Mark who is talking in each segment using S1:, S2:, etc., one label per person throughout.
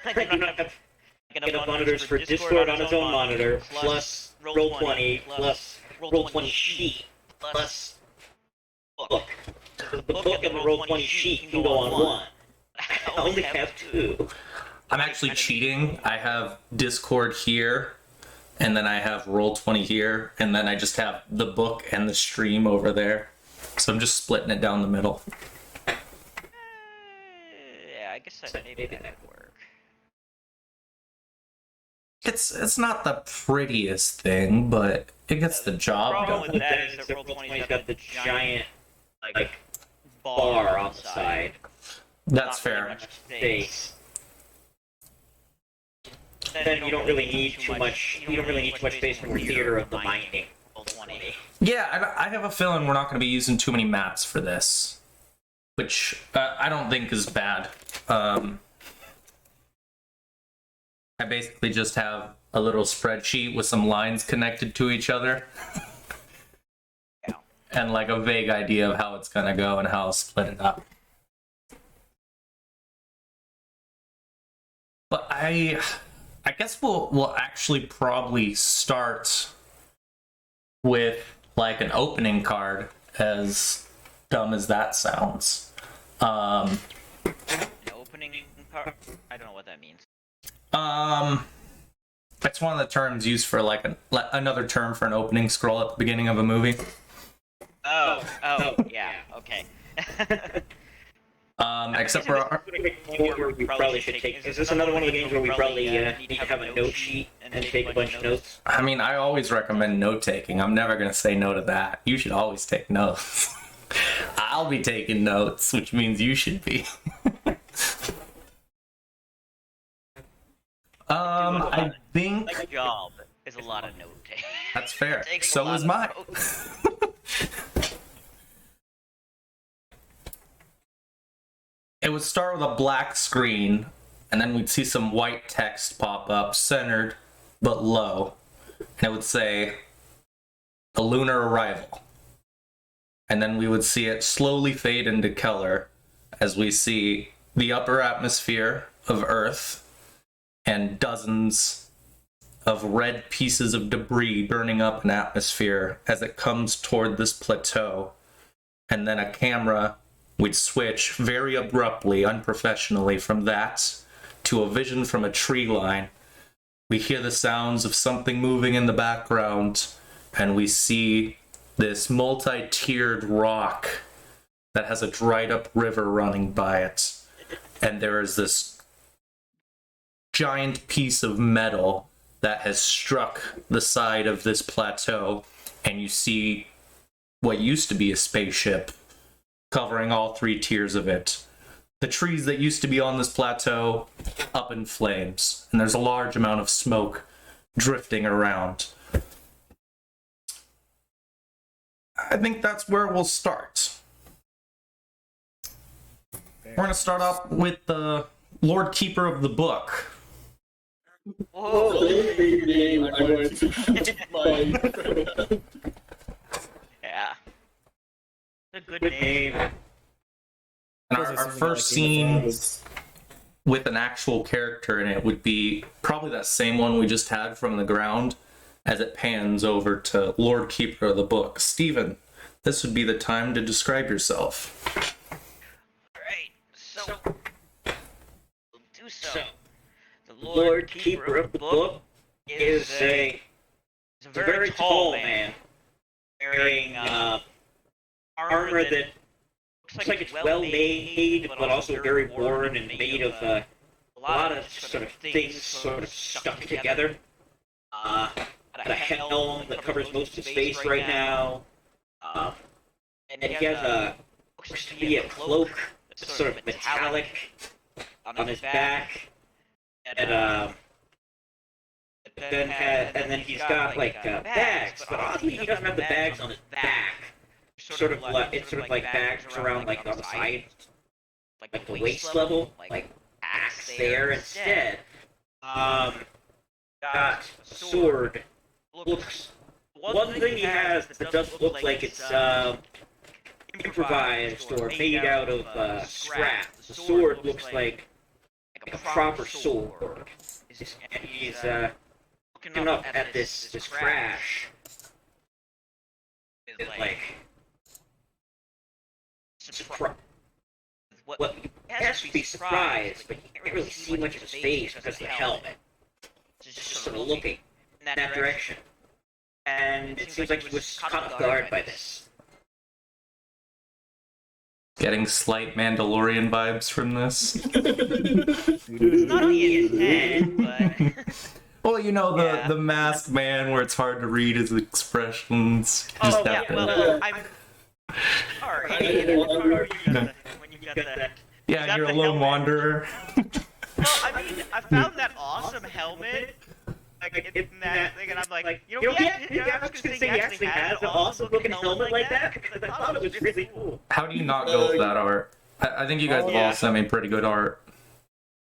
S1: You don't have enough monitors for Discord on its own monitor, plus Roll20, plus Roll20 sheet, plus book. The book and the Roll20 sheet can go on one. I only have two.
S2: I'm actually cheating. I have Discord here, and then I have Roll20 here, and then I just have the book and the stream over there. So I'm just splitting it down the middle.
S3: Yeah, I guess maybe that would work.
S2: It's not the prettiest thing, but it gets the job
S3: problem
S2: done.
S3: with that is that Roll20's
S1: got the giant, like, bar on the side.
S2: That's
S3: Not very
S2: fair.
S3: much space.
S1: Then you don't really need too much. You don't really need too much space for theater of the minding.
S3: Roll20.
S2: Yeah, I have a feeling we're not going to be using too many maps for this, which I don't think is bad. I basically just have a little spreadsheet with some lines connected to each other.
S3: Yeah.
S2: And like a vague idea of how it's going to go and how I'll split it up. But I guess we'll actually probably start with like an opening card, as dumb as that sounds.
S3: An opening card? I don't know what that means.
S2: It's one of the terms used for like another term for an opening scroll at the beginning of a movie.
S3: Oh, yeah, okay.
S2: Except for
S1: we probably should take. Is this another one of the games where we probably need to have a note sheet and take a bunch of notes?
S2: I mean, I always recommend note taking. I'm never gonna say no to that. You should always take notes. I'll be taking notes, which means you should be. I think
S3: My job is a lot of note taking.
S2: that's fair.
S3: Takes a
S2: So
S3: lot
S2: is
S3: of
S2: mine.
S3: notes.
S2: It would start with a black screen, and then we'd see some white text pop up, centered but low, and it would say, "The Lunar Arrival." And then we would see it slowly fade into color as we see the upper atmosphere of Earth and dozens of red pieces of debris burning up an atmosphere as it comes toward this plateau. And then a camera would switch very abruptly, unprofessionally, from that to a vision from a tree line. We hear the sounds of something moving in the background, and we see this multi-tiered rock that has a dried up river running by it. And there is this giant piece of metal that has struck the side of this plateau, and you see what used to be a spaceship covering all three tiers of it. The trees that used to be on this plateau up in flames, and there's a large amount of smoke drifting around. I think that's where we'll start. We're going to start off with the Lord Keeper of the Book.
S3: Whoa! Yeah. It's a good name.
S2: And our first scene with an actual character in it would be probably that same one we just had from the ground, as it pans over to Lord Keeper of the Book. Steven, this would be the time to describe yourself.
S3: Alright, so we'll do so. The
S1: Lord Keeper of the Book is a very tall man wearing armor that looks like it's well made, but also very worn and made of a lot of sort of things sort of stuck together. Got a helm that covers most of his face right now. And he has looks to be a cloak that's sort of metallic on his back. And then he's got like bags, but oddly he doesn't have the bags on his back. It's sort of like bags around like on the side, like the waist level, like axe there instead. Got a sword. Looks one thing he has that does look like it's improvised or made out of scrap. The sword looks like a proper sword. And he's looking up at this crash. Is like what he has to be surprised, but you can't really see much of his face because of the helmet. Just sort of looking in that direction. And it seems like he was caught off guard by this.
S2: Getting slight Mandalorian vibes from this.
S3: It's not really his head, but...
S2: Well, you know, the masked man where it's hard to read his expressions.
S3: Oh, yeah, well, I'm... Sorry, when you got that...
S2: Yeah, and you're a lone wanderer.
S3: Well, I mean, I found that awesome helmet, like, in that thing, and I'm like, I was just gonna say he actually has an awesome looking helmet like that, because I thought it was really cool.
S2: How do you not go with that art? I think you guys have all sent me pretty good art.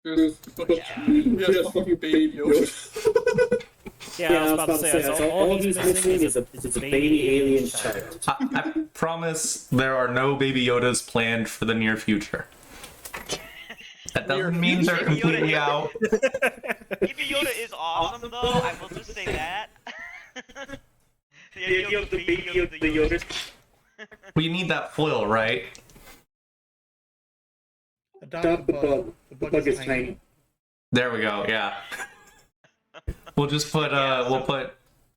S4: Yes, fucking baby Yoda.
S5: Yeah, I was about to say, so all he's missing is a baby alien child.
S2: I promise there are no Baby Yodas planned for the near future. That doesn't mean they're completely out.
S3: Baby Yoda is awesome, though, I will just say that. The idea of the baby of the Yoda.
S2: Well, you need that foil, right?
S4: Adopt the bug. The bug is tiny.
S2: There we go, yeah. We'll just put,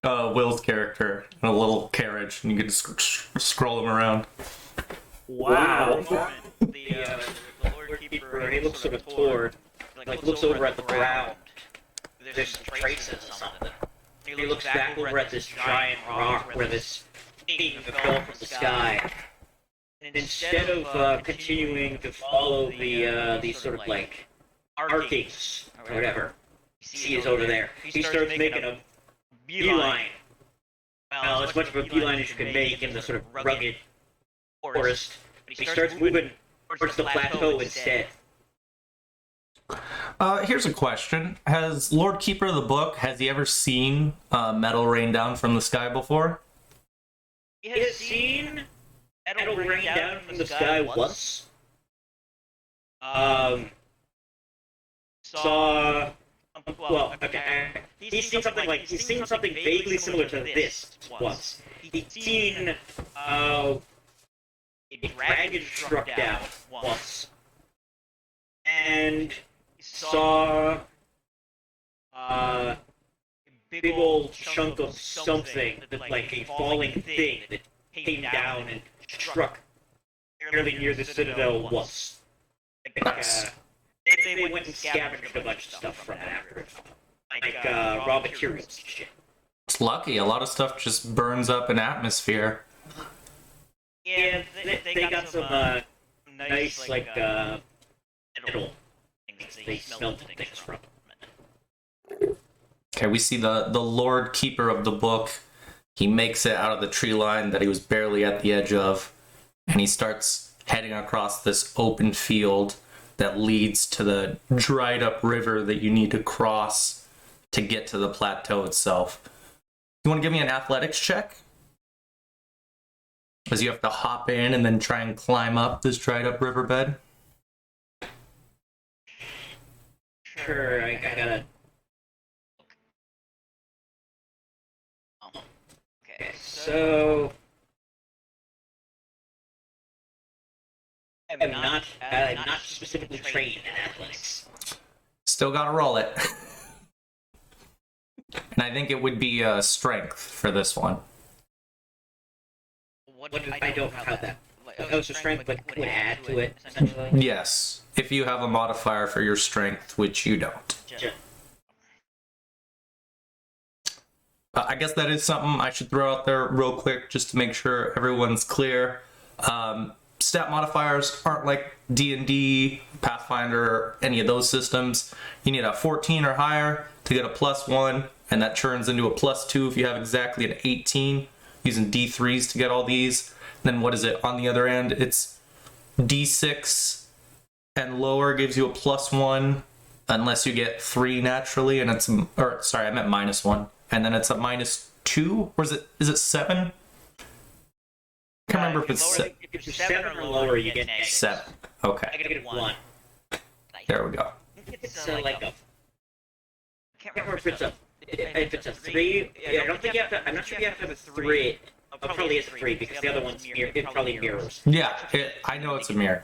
S2: Will's character in a little carriage, and you can just scroll him around.
S5: Wow.
S3: The Lord Keeper,
S1: He looks sort of torn, like looks over at the ground. There's some traces of something. He looks back over at this giant rock where this thing fell from the sky. And instead of continuing to follow these sort of like arcings or whatever, he is over there. He starts making a beeline. Well, as much of a beeline as you can make in the sort of rugged forest. But he starts moving towards the plateau instead.
S2: Here's a question. Has Lord Keeper of the Book, has he ever seen metal rain down from the sky before?
S1: He has seen metal rain down from the sky once. Saw... Well, okay. He's seen something vaguely similar to this once. He's seen a dragon struck down once, and saw a big old chunk of something, like a falling thing that came down and struck fairly near the citadel once. They went and scavenged a bunch of stuff from it after. Like, raw materials and shit.
S2: It's lucky. A lot of stuff just burns up in atmosphere.
S1: Yeah, they got some, nice, like, metal things they smelted things from.
S2: Okay, we see the Lord Keeper of the Book. He makes it out of the tree line that he was barely at the edge of, and he starts heading across this open field that leads to the dried up river that you need to cross to get to the plateau itself. You want to give me an athletics check? Because you have to hop in and then try and climb up this dried up riverbed.
S1: Sure, I gotta... Okay, so... I'm not specifically trained in athletics.
S2: Still gotta roll it. And I think it would be strength for this one.
S1: I don't have that. Oh, so strength would add to it, essentially?
S2: Yes, if you have a modifier for your strength, which you don't.
S1: Sure.
S2: I guess that is something I should throw out there real quick just to make sure everyone's clear. Stat modifiers aren't like D&D, Pathfinder, any of those systems. You need a 14 or higher to get a +1, and that turns into a +2 if you have exactly an 18, using D3s to get all these. Then what is it? On the other end, it's D6 and lower gives you a +1, unless you get 3 naturally, and it's, or sorry, I meant -1. And then it's a -2, or is it 7? I can't remember if it's
S1: if you're 7 or lower, you get negative.
S2: 7. Okay.
S1: Negative 1.
S2: There we go.
S1: it's like a. I can't remember if it's a 3. Yeah, I don't think you have to. I'm not sure you have to have a 3. It probably is a 3 because the other one's it probably mirrors.
S2: Yeah, I know it's a mirror.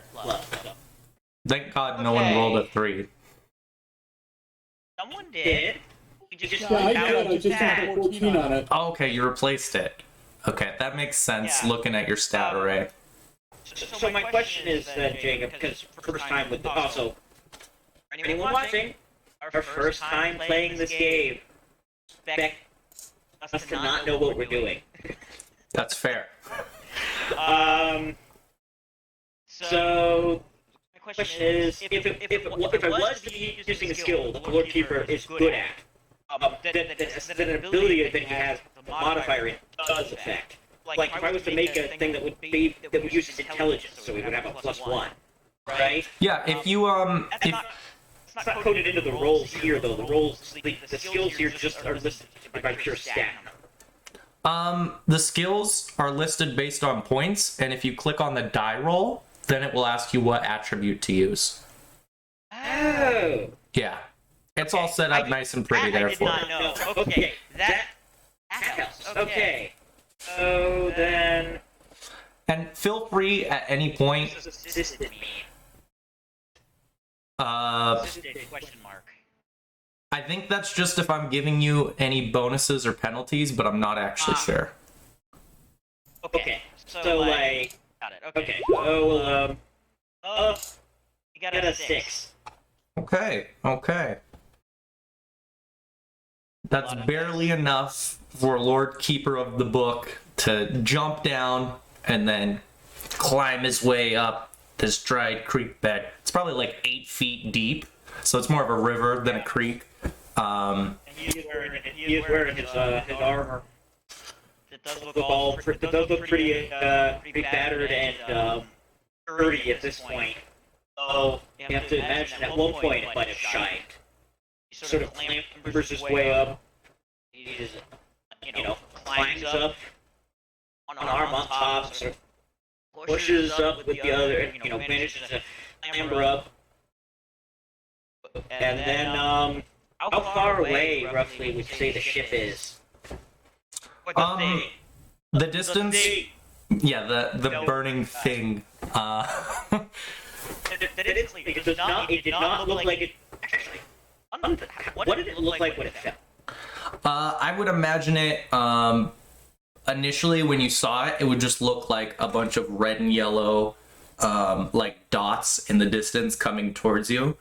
S2: Thank God no one rolled a 3.
S3: Someone did. We just
S5: Yeah, I just got 14 on it.
S2: Oh, okay, you replaced it. Okay, that makes sense looking at your stat array.
S1: So my question is then, Jacob, because first time with also anyone watching, our first time playing this game, expect us to not know what we're doing.
S2: That's fair.
S1: So my question is, if I was to be using a skill the Lord Keeper is good at, then an ability that he has, the modifier it does affect. Like if I was to make a thing that would use his intelligence, so we would have a +1, right?
S2: Yeah, if you
S1: It's not coded into the rolls here though. The skills here just are listed by pure stat.
S2: the skills are listed based on points, and if you click on the die roll, then it will ask you what attribute to use.
S1: Oh.
S2: Yeah. It's all set up nice and pretty there for you.
S3: I did not know. Okay, that helps.
S1: Okay. So then.
S2: And feel free at any point.
S3: Assisted me. Assisted question mark.
S2: I think that's just if I'm giving you any bonuses or penalties, but I'm not actually sure.
S1: Okay. So like.
S3: Got it.
S1: Okay. So you got a 6.
S2: Okay. That's barely enough for Lord Keeper of the Book to jump down and then climb his way up this dried creek bed. It's probably like 8 feet deep, so it's more of a river than a creek.
S1: And he is wearing his armor.
S3: It does look
S1: pretty battered and dirty at this point. So you have to imagine at one point it might have shined. He sort of clambers his way up. He just, climbs up on an arm on top, sort of pushes up with the other, and manages to clamber up. And then, how far away roughly would you say the ship is?
S2: The distance. Yeah, the burning thing.
S1: It did not look like it. Actually, what did it look like when it fell?
S2: I would imagine it. Initially, when you saw it, it would just look like a bunch of red and yellow, like dots in the distance coming towards you,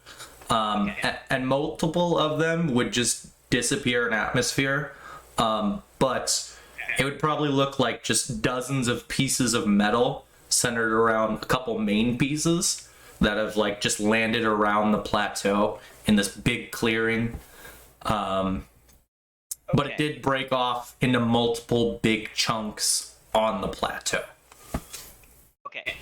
S2: and multiple of them would just disappear in atmosphere. But it would probably look like just dozens of pieces of metal centered around a couple main pieces that have like just landed around the plateau in this big clearing. But it did break off into multiple big chunks on the plateau.
S1: Okay.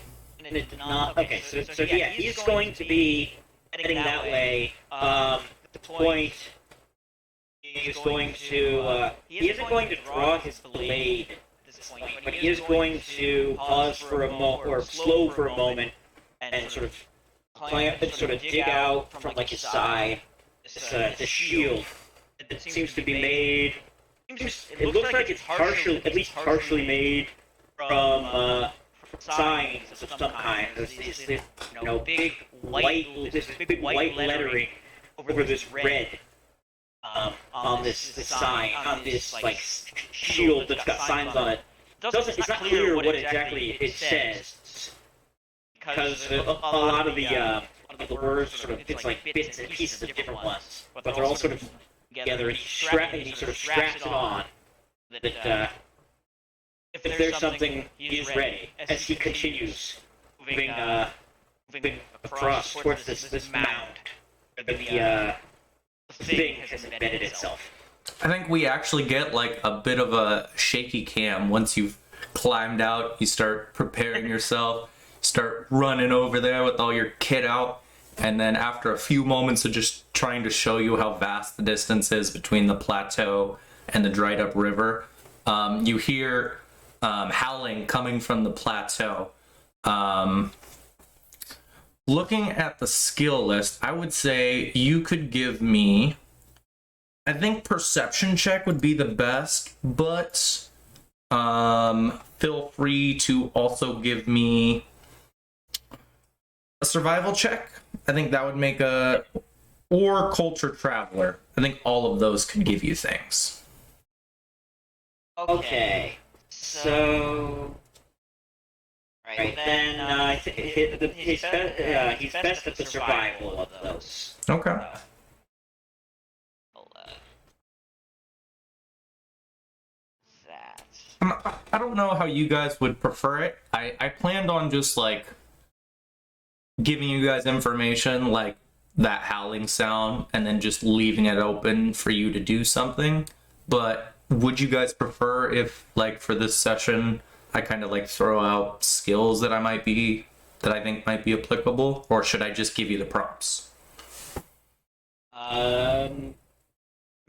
S1: And it did not. Okay, so yeah, he's going to be heading that way. The point. He isn't going to draw his blade at this point, but he is going to pause for a moment, or slow for a moment, and sort of dig out from like his side the shield that seems to be made. It looks like it's at least partially made from signs of some kind. There's this big white lettering over this red. On this sign, on this like shield that's got signs on it. It's not clear what exactly it says, because a lot of the words sort of it's like bits and pieces of different ones, but they're all sort of together. And he sort of straps it on. That if there's something, he is ready as he continues moving across towards this mound. The thing has embedded itself.
S2: I think we actually get like a bit of a shaky cam. Once you've climbed out, you start preparing yourself, start running over there with all your kit out, and then after a few moments of just trying to show you how vast the distance is between the plateau and the dried up river, you hear howling coming from the plateau. looking at the skill list, I would say you could give me, I think perception check would be the best, but feel free to also give me a survival check. I think that would make or culture traveler. I think all of those could give you things.
S1: Okay, so... Right, then he's best at the survival of those.
S2: Okay. I don't know how you guys would prefer it. I planned on just like giving you guys information like that howling sound and then just leaving it open for you to do something. But would you guys prefer if like for this session I kind of like throw out skills that I think might be applicable, or should I just give you the prompts?
S1: I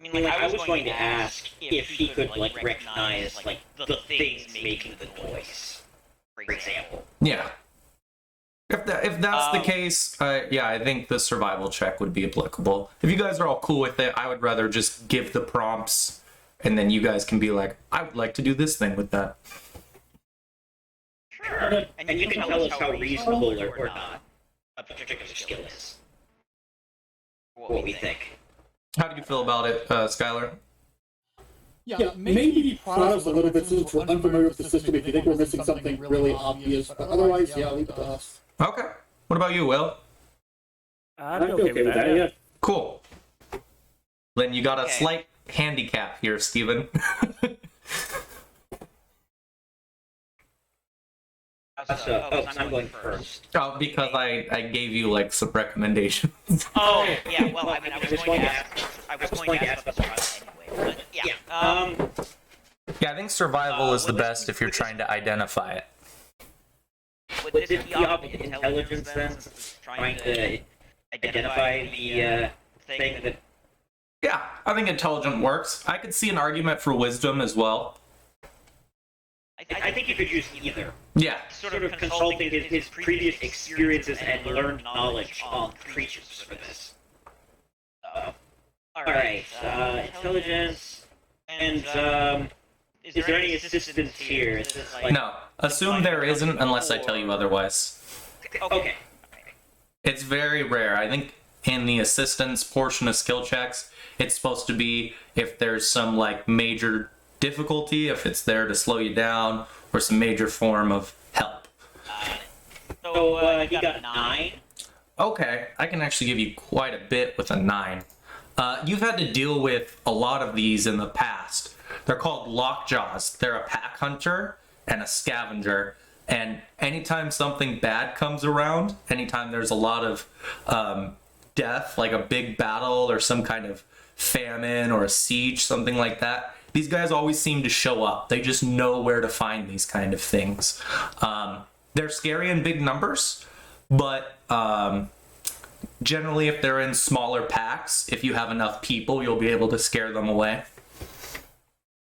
S1: was going to ask if he could like recognize like the things making the noise, for example.
S2: Yeah. If that's the case, yeah, I think the survival check would be applicable. If you guys are all cool with it, I would rather just give the prompts, and then you guys can be like, I would like to do this thing with that.
S1: Sure. And you can tell us how reasonable or not a particular skill is. What we think.
S2: How do you feel about it, Skylar?
S4: Yeah, maybe products a little bit since we're unfamiliar with the system if you think we're missing something really obvious, but otherwise, yeah, leave it to us.
S2: Okay. What about you, Will?
S5: I'd be okay with that, yeah.
S2: Cool. Then you got a slight handicap here, Steven.
S1: I'm going first.
S2: Oh, because I gave you like some recommendations.
S3: Oh, yeah, well, I mean, I was going to ask about the survival anyway, but yeah.
S2: Yeah, I think survival is the best if you're trying to identify it.
S1: Would this be off intelligence then? Trying to identify the thing that...
S2: Yeah, I think intelligent works. I could see an argument for wisdom as well.
S1: I think you could use either.
S2: Yeah.
S1: Sort of consulting his previous experiences and learned knowledge on creatures for this. Alright, intelligence, and, is there any assistance here? Is this like...
S2: No, assume there isn't unless I tell you otherwise.
S1: Okay.
S2: It's very rare. I think in the assistance portion of skill checks, it's supposed to be if there's some like major difficulty, if it's there to slow you down, or some major form of help.
S1: So he got a 9.
S2: Okay, I can actually give you quite a bit with a 9. You've had to deal with a lot of these in the past. They're called lockjaws. They're a pack hunter and a scavenger. And anytime something bad comes around, anytime there's a lot of death, like a big battle or some kind of famine or a siege, something like that, these guys always seem to show up. They just know where to find these kind of things. They're scary in big numbers, but generally if they're in smaller packs, if you have enough people, you'll be able to scare them away.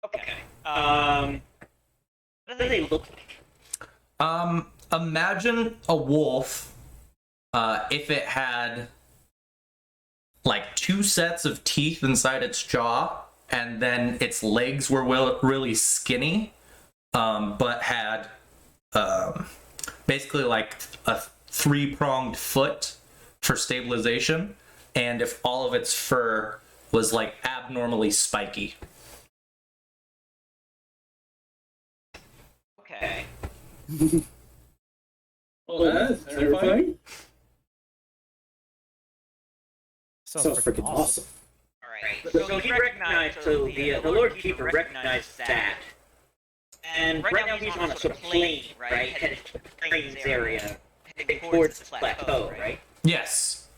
S1: Okay. What do they look like?
S2: Imagine a wolf if it had like 2 sets of teeth inside its jaw, and then its legs were really skinny, but had basically like a 3-pronged foot for stabilization, and if all of its fur was like abnormally spiky.
S1: Okay.
S4: Well, that's terrifying.
S5: Sounds freaking awesome.
S1: Alright, so he recognized, so the Lord Keeper recognized that. And right now he's on a sort of plane, right? Headed to the plains area, heading towards this plateau, right?
S2: Yes.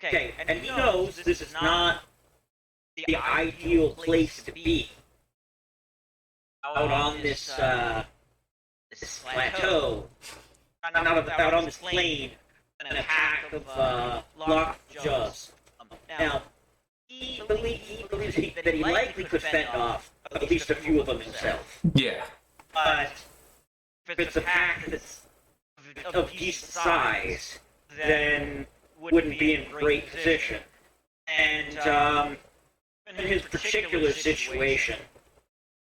S1: Okay, and he knows this is not the ideal place to be. Out on this plateau, out on this plain, and a pack of lockjaws. Now, he believes that he likely could fend off at least a few of them himself.
S2: Yeah.
S1: But if it's a pack that's of decent size, then wouldn't be in great position. And in his particular situation,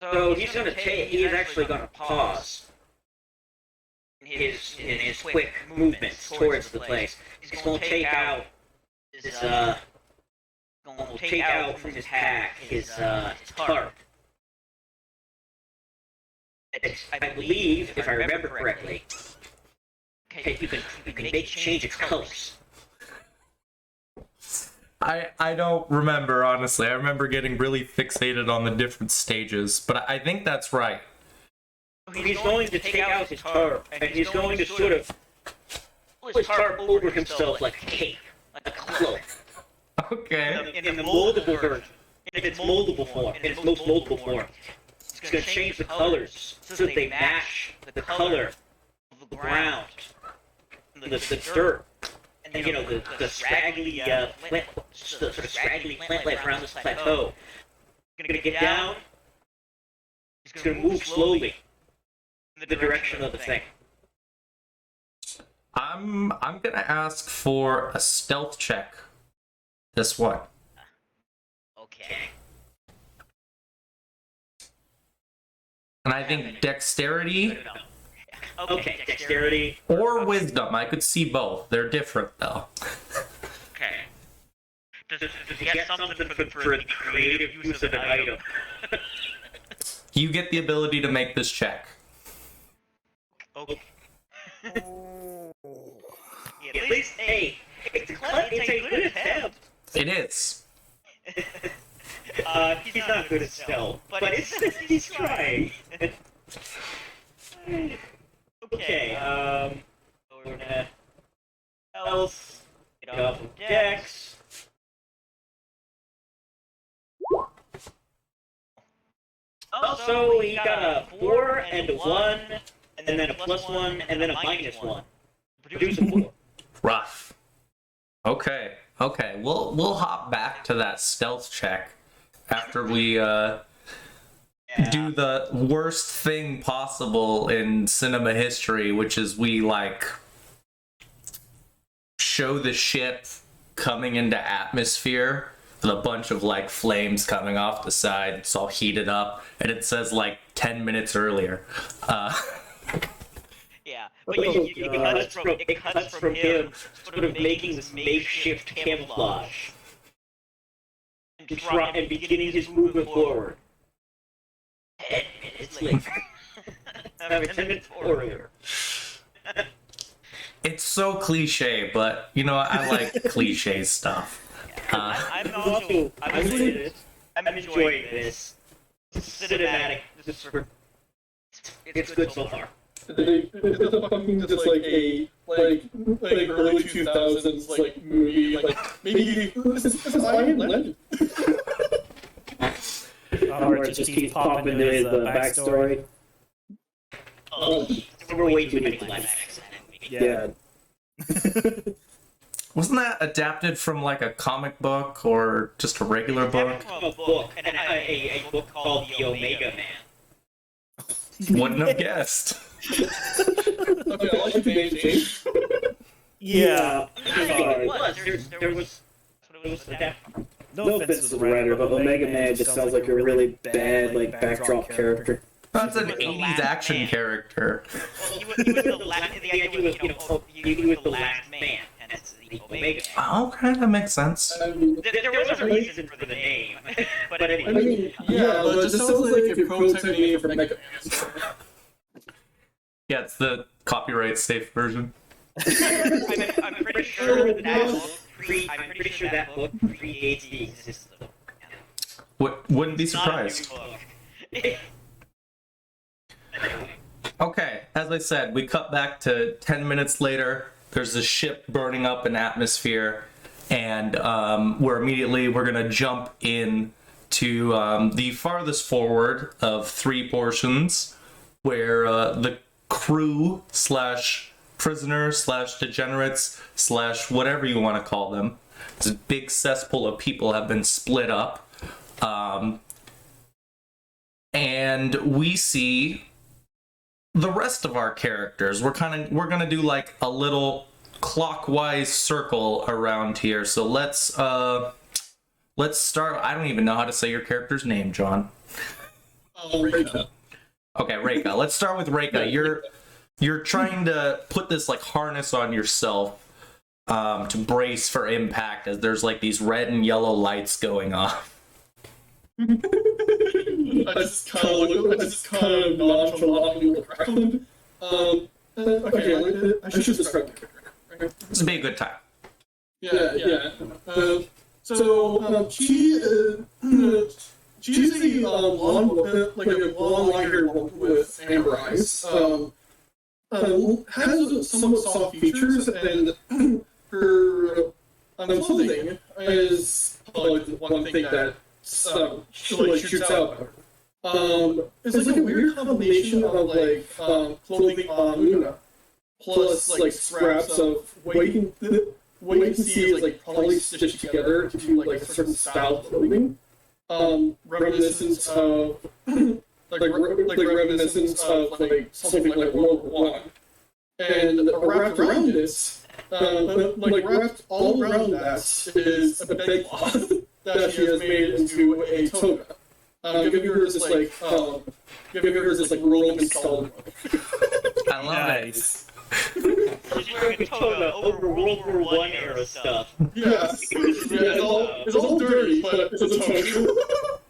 S1: so he's actually gonna pause in his quick movements towards the place. He's gonna take out from his pack his tarp. I believe, if I remember correctly, you can change its colors.
S2: I don't remember, honestly. I remember getting really fixated on the different stages, but I think that's right.
S1: He's going to take out his tarp, and he's going to sort of pull his tarp over himself like a cape, like a cloak.
S2: Okay.
S1: In the moldable version, in its moldable form, in its most moldable form, he's going to change the colors so that they match the color of the ground, the dirt. And the scraggly plantlife around this plateau. He's gonna get down. He's gonna move slowly in the direction of the thing.
S2: I'm gonna ask for a stealth check. This one.
S3: Okay.
S2: And I think dexterity
S1: Okay, dexterity.
S2: or wisdom. I could see both. They're different though.
S3: Okay. Does
S1: To get something for the creative use of an item.
S2: You get the ability to make this check.
S3: Okay.
S1: At least, hey, it's a good attempt.
S2: It is.
S1: He's not good at stealth, but he's trying. Okay, we're gonna health, get off of dex. Also, he got a 4 and a 1, and then a +1, and then a -1. Produce a 4.
S2: Rough. Okay. We'll hop back to that stealth check after we do the worst thing possible in cinema history, which is we show the ship coming into atmosphere with a bunch of flames coming off the side. It's all heated up, and it says 10 minutes earlier.
S3: Yeah, but it cuts from him
S1: sort of making this makeshift camouflage and beginning his movement forward. 10 minutes later. 10 minutes earlier.
S2: It's so cliche, but I like cliche stuff.
S3: I'm
S1: enjoying this. Cinematic. It's good so far.
S4: Is it fucking just a early 2000s movie? Maybe this is Iron Legend.
S5: Or it just keeps popping into his backstory.
S1: Oh, there were way too many flashbacks in that movie.
S5: Yeah.
S2: Wasn't that adapted from a comic book or just a regular book?
S1: A book, a book called The Omega Man.
S2: Wouldn't have guessed.
S4: Okay, I like the name change.
S5: Yeah.
S1: It was. There was adapted.
S5: No offense to the writer, but Omega Man just sounds like a really bad, backdrop character.
S2: That's an 80s action character.
S3: Well, he was the last. The idea was, he was the last man, and it's the Omega Man.
S2: Okay, that makes sense.
S3: There was a reason for the name, but anyway.
S4: I mean, yeah, but it just sounds like a prototype name for Mega Man.
S2: Yeah, it's the copyright safe version.
S3: I'm pretty sure
S1: that book predates the existence of
S2: Wouldn't be
S3: It's not a new
S2: surprised.
S3: book.
S2: Okay, as I said, we cut back to 10 minutes later. There's a ship burning up in atmosphere, and we're gonna jump in to the farthest forward of 3 portions, where the crew / prisoners / degenerates / whatever you want to call them, this big cesspool of people have been split up, and we see the rest of our characters. We're gonna do a little clockwise circle around here. So let's start. I don't even know how to say your character's name, John.
S4: Reika.
S2: Okay, Reika. Let's start with Reika. You're trying to put this like harness on yourself to brace for impact as there's like these red and yellow lights going off.
S4: I just kind of nonchalantly look around. Okay, I should describe the character. Right?
S2: This would be a good time.
S4: Yeah. So she's a long, like a long-haired woman with amber eyes. Has somewhat soft features, and her clothing is probably the one thing that shoots out. It's like a weird combination of clothing on Luna, plus like scraps of what you can see is like probably stitched together to do like a certain style of clothing, reminiscent of reminiscent of like something like World War I, and wrapped around this, wrapped all around that is a bedcloth that she has made into a toga. Giving her this Roman skull.
S2: I love it.
S3: She's wearing a toga over World War I era stuff.
S4: Yes. It's all dirty, but it's a toga.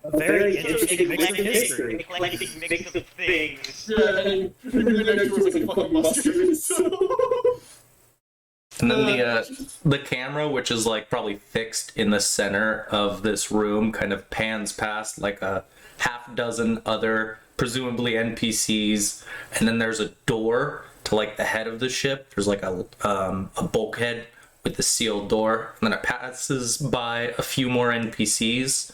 S5: A very interesting mix of history.
S3: Eclectic mix of things.
S4: Yeah, and next to it was like a fucking mustard.
S2: And then the camera, which is like probably fixed in the center of this room, kind of pans past like a half dozen other presumably NPCs, and then there's a door to like the head of the ship. There's like a bulkhead with the sealed door, and then it passes by a few more NPCs,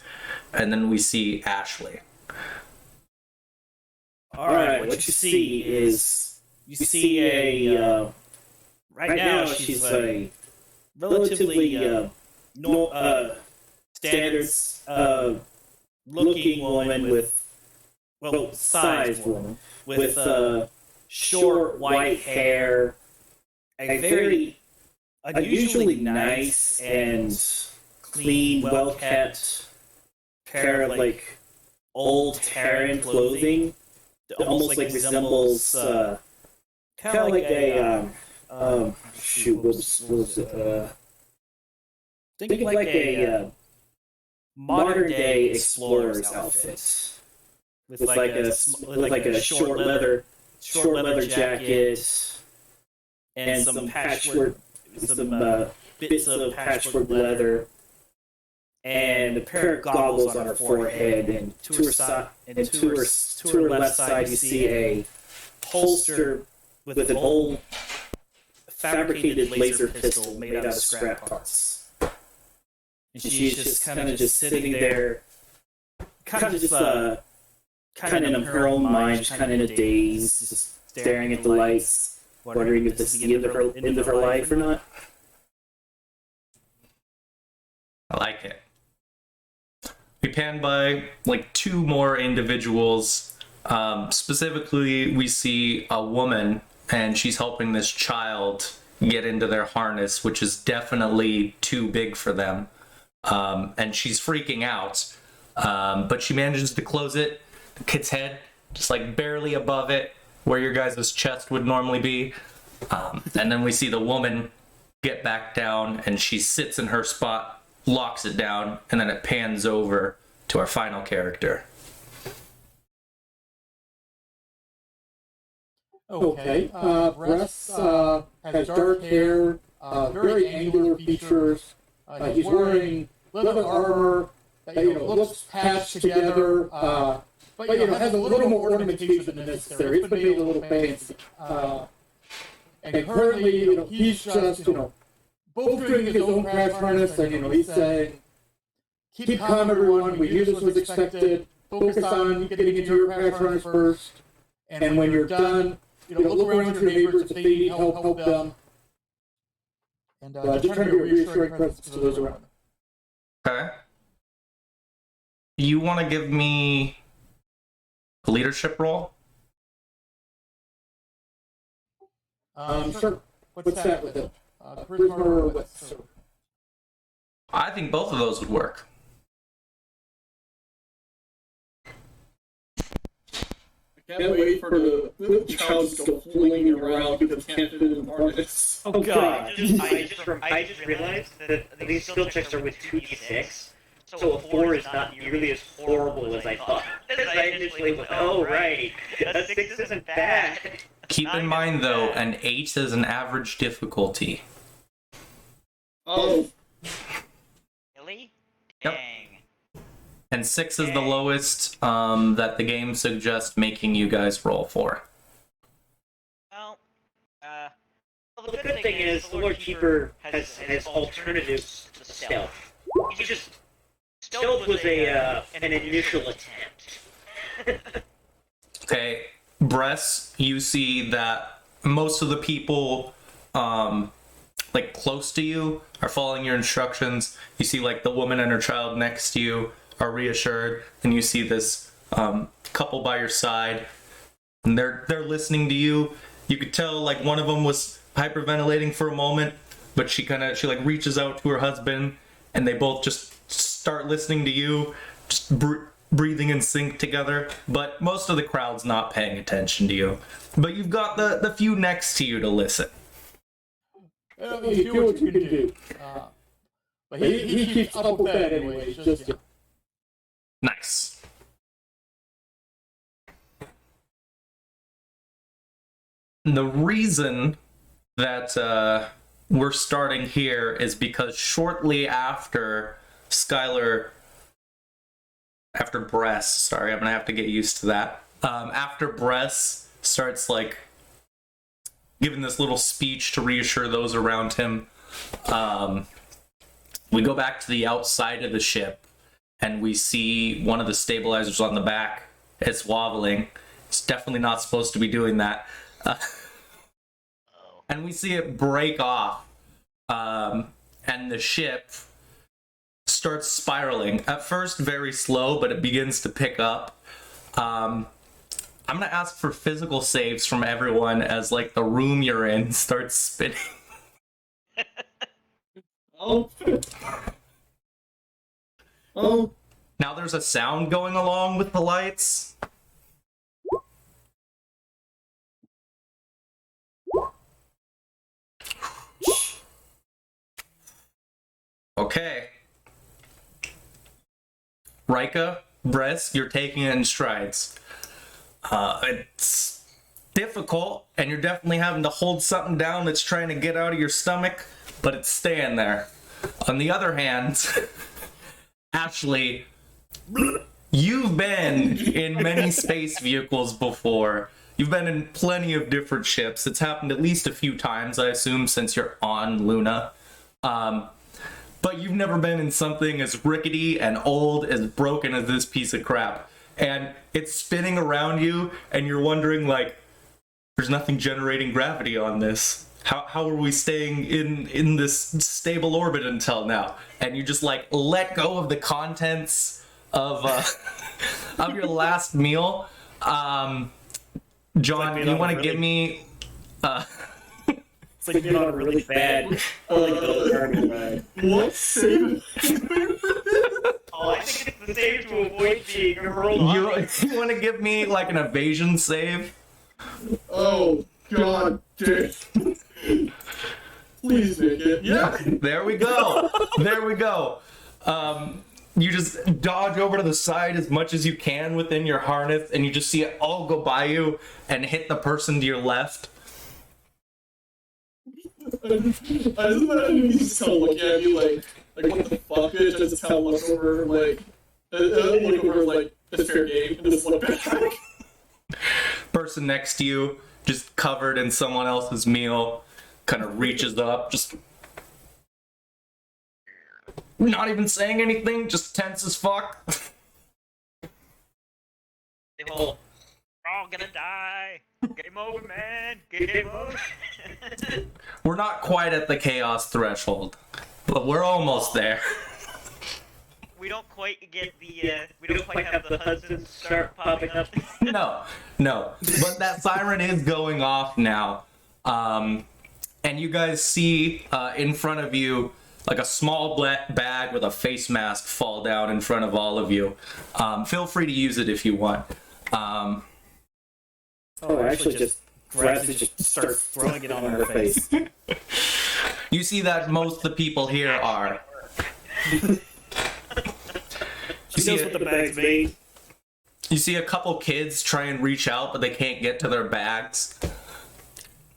S2: and then we see Ashley.
S5: All right, what you see is you see a right now she's a relatively standard looking woman with sized woman with short white hair, a very unusually nice and clean, well kept pair of like old Terran clothing that almost like resembles kind of like a shoot, what was it? Think like a modern day explorer's outfit with like a short leather jacket and some patchwork, bits of patchwork leather, and a pair of goggles on her forehead, and to her left side you see a holster with an old fabricated laser pistol made out of scrap parts. And she's just kind of sitting there, kind of in her own mind, just kind of in a daze, just staring at the lights, wondering if this is the end of her life or not.
S2: I like it. We pan by like two more individuals. Specifically, we see a woman, and she's helping this child get into their harness, which is definitely too big for them. And she's freaking out, but she manages to close it. The kid's head, just like barely above it, where your guys' chest would normally be. And then we see the woman get back down, and she sits in her spot, locks it down, and then it pans over to our final character.
S6: Okay. Russ has dark hair, very angular features. He's wearing leather armor that looks patched together, but has a little more ornamentation than necessary. It's been made a little fancy. And currently, he's just both doing his own crash harness, and he's saying, "Keep calm, everyone. We knew this was expected. Focus on getting into your crash harness first, and when you're done, look around your neighbors. If they need help, help them. And just trying to be a reassuring presence to those around them."
S2: Okay. You want to give me a leadership role?
S6: Sure. What's that with it? charisma or wit serve.
S2: I think both of those would work.
S4: I can't wait for the child to go flinging around because it can't fit in the harness.
S5: Oh god.
S3: I just realized that these skill checks are with 2d6, so a 4 is not nearly as horrible as I thought. As I initially went, oh right, a 6 isn't bad.
S2: Keep in mind, though, an 8 is an average difficulty.
S4: Oh,
S3: Really?
S2: Yep.
S3: Dang.
S2: And 6 is the lowest that the game suggests making you guys roll for.
S3: Well, the good thing is the Lord Keeper has alternatives to stealth. He just stealth was an initial attempt.
S2: Okay, Bress, you see that most of the people like close to you are following your instructions. You see like the woman and her child next to you are reassured, and you see this couple by your side, and they're listening to you. You could tell like one of them was hyperventilating for a moment, but she like reaches out to her husband, and they both just start listening to you, just breathing in sync together. But most of the crowd's not paying attention to you. But you've got the few next to you to listen.
S6: You do what you can do. But he keeps up with that anyway. It's just,
S2: Nice. The reason that we're starting here is because shortly after Bress, sorry, I'm gonna have to get used to that. After Bress starts like giving this little speech to reassure those around him, we go back to the outside of the ship, and we see one of the stabilizers on the back. It's wobbling. It's definitely not supposed to be doing that. And we see it break off, and the ship starts spiraling. At first, very slow, but it begins to pick up. I'm gonna ask for physical saves from everyone as like the room you're in starts spinning.
S4: oh,
S2: Now there's a sound going along with the lights. Okay. Rika, Bress, you're taking it in strides. It's difficult, and you're definitely having to hold something down that's trying to get out of your stomach, but it's staying there. On the other hand, Ashley, you've been in many space vehicles before. You've been in plenty of different ships. It's happened at least a few times, I assume, since you're on Luna. But you've never been in something as rickety and old, as broken as this piece of crap. And it's spinning around you, and you're wondering, like, there's nothing generating gravity on this. How are we staying in this stable orbit until now? And you just, like, let go of the contents of of your last meal. John, you want to give me...
S5: It's like being on a really bad garden ride.
S4: what? Save?
S3: Oh, I think it's the save to avoid being hurled on.
S2: You want to give me, like, an evasion save?
S4: Oh, god damn. Please make it. Yeah.
S2: There we go. There we go. You just dodge over to the side as much as you can within your harness, and you just see it all go by you and hit the person to your left.
S4: I just imagine you just kind of looking at me like what the fuck, bitch? Just kind of look over, like it's fair game, and just look back.
S2: Person next to you, just covered in someone else's meal, kind of reaches up, just not even saying anything, just tense as fuck.
S3: They all, we're all gonna die. Game over, man. Game over.
S2: We're not quite at the chaos threshold, but we're almost there.
S3: We don't quite get the, we don't quite have the Hudsons start popping up.
S2: No. But that siren is going off now. and you guys see in front of you like a small black bag with a face mask fall down in front of all of you. Feel free to use it if you want.
S5: Oh, actually just grabs it, just starts throwing it on her face.
S2: You see that most of the people here are.
S5: She knows what the bag's made.
S2: You see a couple kids try and reach out, but they can't get to their bags.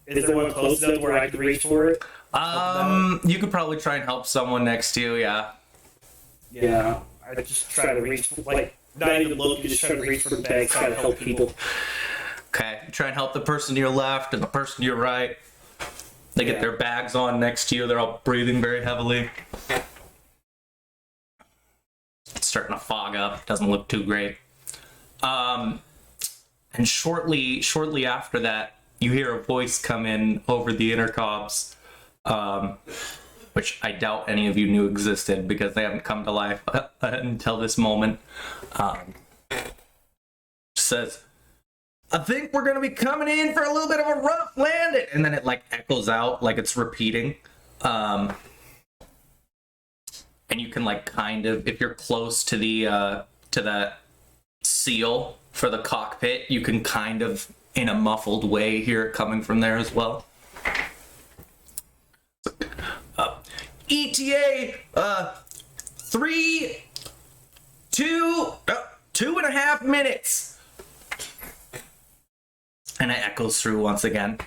S5: Is there one close enough where I can reach for it?
S2: You could probably try and help someone next to you, yeah.
S5: Yeah. I just try to reach, like, not even look, you just try to reach for the bag, try to help people.
S2: Okay, try and help the person to your left and the person to your right. They get their bags on next to you. They're all breathing very heavily. It's starting to fog up. Doesn't look too great. And shortly after that, you hear a voice come in over the intercoms, which I doubt any of you knew existed because they haven't come to life until this moment. Says, I think we're gonna be coming in for a little bit of a rough landing, and then it like echoes out like it's repeating. And you can like kind of, if you're close to the to that seal for the cockpit, you can kind of in a muffled way hear it coming from there as well. ETA 2.5 minutes. And it echoes through once again.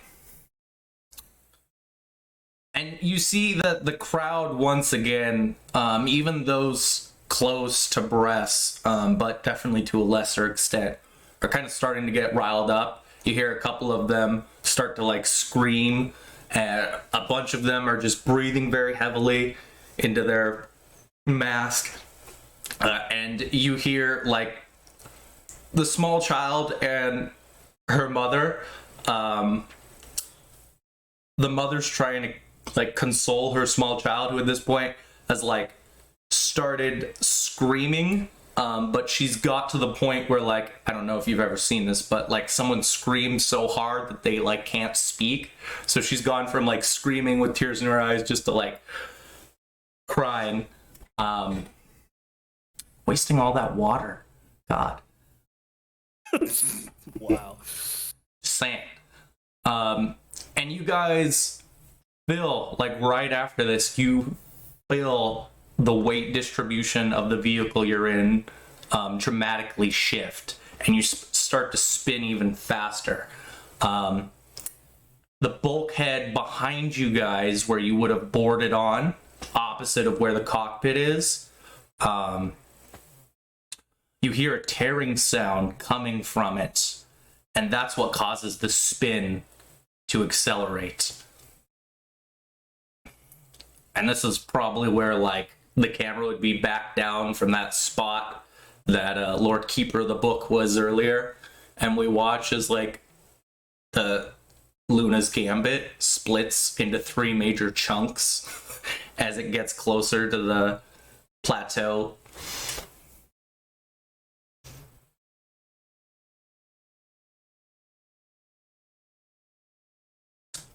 S2: And you see that the crowd once again, even those close to Bress, but definitely to a lesser extent, are kind of starting to get riled up. You hear a couple of them start to like scream. A bunch of them are just breathing very heavily into their mask. And you hear like the small child and her mother. The mother's trying to like console her small child, who at this point has like started screaming. But she's got to the point where, like, I don't know if you've ever seen this, but like someone screams so hard that they like can't speak. So she's gone from like screaming with tears in her eyes just to like crying. Wasting all that water. God.
S5: Wow.
S2: Just saying. And you guys feel like right after this, you feel the weight distribution of the vehicle you're in dramatically shift, and you start to spin even faster. The bulkhead behind you guys, where you would have boarded on, opposite of where the cockpit is, you hear a tearing sound coming from it, and that's what causes the spin to accelerate. And this is probably where, like, the camera would be back down from that spot that Lord Keeper of the Book was earlier. And we watch as, like, the Luna's Gambit splits into 3 major chunks as it gets closer to the plateau.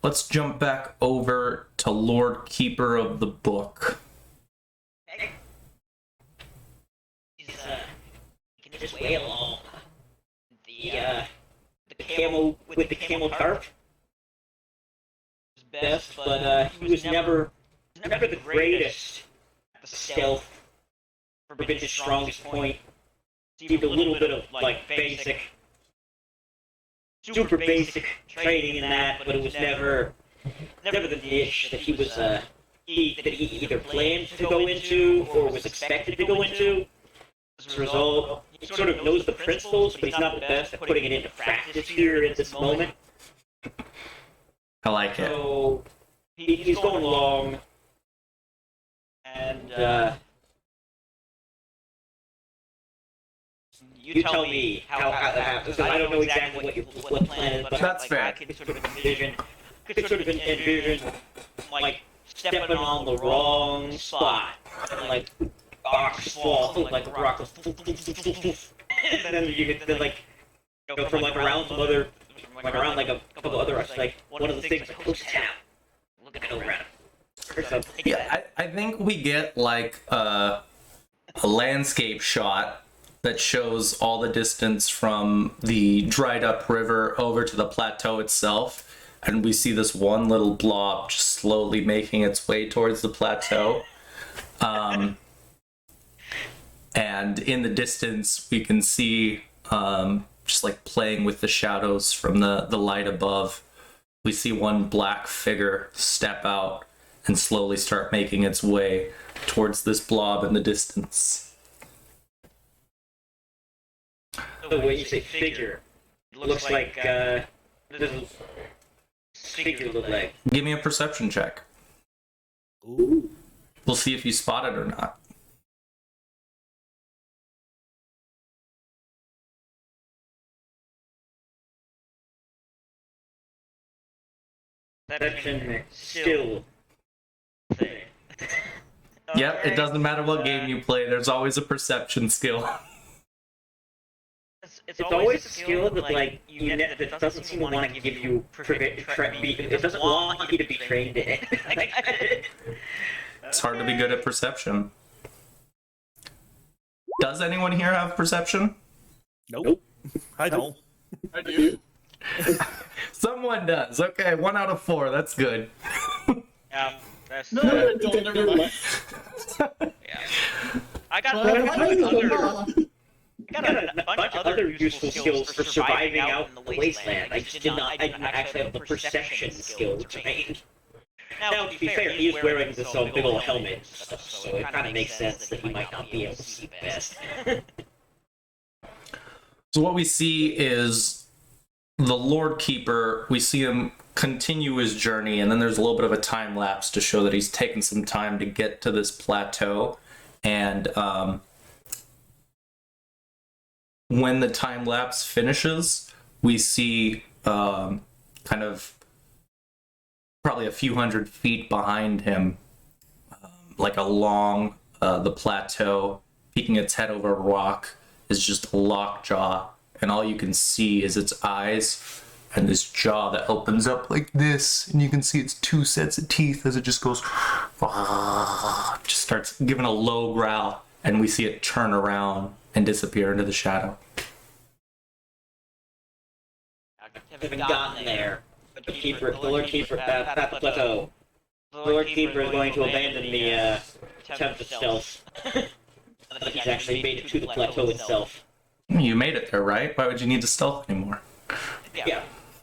S2: Let's jump back over to Lord Keeper of the Book.
S1: He's can just wail along the camel with the camel tarp. His best, but he was never the greatest at the stealth. Never been his strongest point. Received a little bit of like basic, super basic training in that, but it was never the niche that he was that he either planned to go into or was expected to go into. As a result, he sort of knows the principles, but he's not the best at putting it into practice here at this moment.
S2: I like it.
S1: So he's going along, and you tell me how because I don't know exactly what the plan is, but
S2: That's fair.
S1: I can sort of envision like stepping on the wrong spot, and like rocks fall, like a rock goes, and then you get like go from like around some other, like around like a couple other rocks, like one of the things like a ghost town, looking around. Or something.
S2: Yeah, I think we get like a landscape shot that shows all the distance from the dried up river over to the plateau itself. And we see this one little blob just slowly making its way towards the plateau. And in the distance, we can see just like playing with the shadows from the light above. We see one black figure step out and slowly start making its way towards this blob in the distance.
S1: So when you say figure, it looks like little figure look like.
S2: Give me a perception check.
S5: Ooh.
S2: We'll see if you spot it or not.
S1: That's in still thing.
S2: Yep, it doesn't matter what game you play, there's always a perception skill.
S1: It's always a skill that like that doesn't seem to want to give you it doesn't want you to be trained in it.
S2: It's hard to be good at perception. Does anyone here have perception?
S5: Nope. I don't.
S4: I do.
S2: Someone does. Okay, 1 out of 4. That's good.
S1: That's
S4: No, I don't. Never mind.
S1: yeah. I got
S4: But I
S1: a bunch of other useful skills for surviving out in the wasteland. I didn't actually have the perception skill trained. Now, to be fair, he is wearing this big old helmet and stuff, so it kind of makes sense that he might not be able to see best.
S2: So what we see is the Lord Keeper. We see him continue his journey, and then there's a little bit of a time lapse to show that he's taken some time to get to this plateau. And when the time lapse finishes, we see kind of probably a few hundred feet behind him, like along the plateau, peeking its head over a rock, is just a lockjaw, and all you can see is its eyes and this jaw that opens up like this, and you can see its 2 sets of teeth as it just goes, just starts giving a low growl, and we see it turn around and disappear into the shadow.
S1: Haven't gotten there. The Lord Keeper at the plateau. The Lord Keeper is going to abandon the attempt of stealth. He's actually made it to the plateau itself.
S2: You made it there, right? Why would you need to stealth anymore?
S1: Yeah.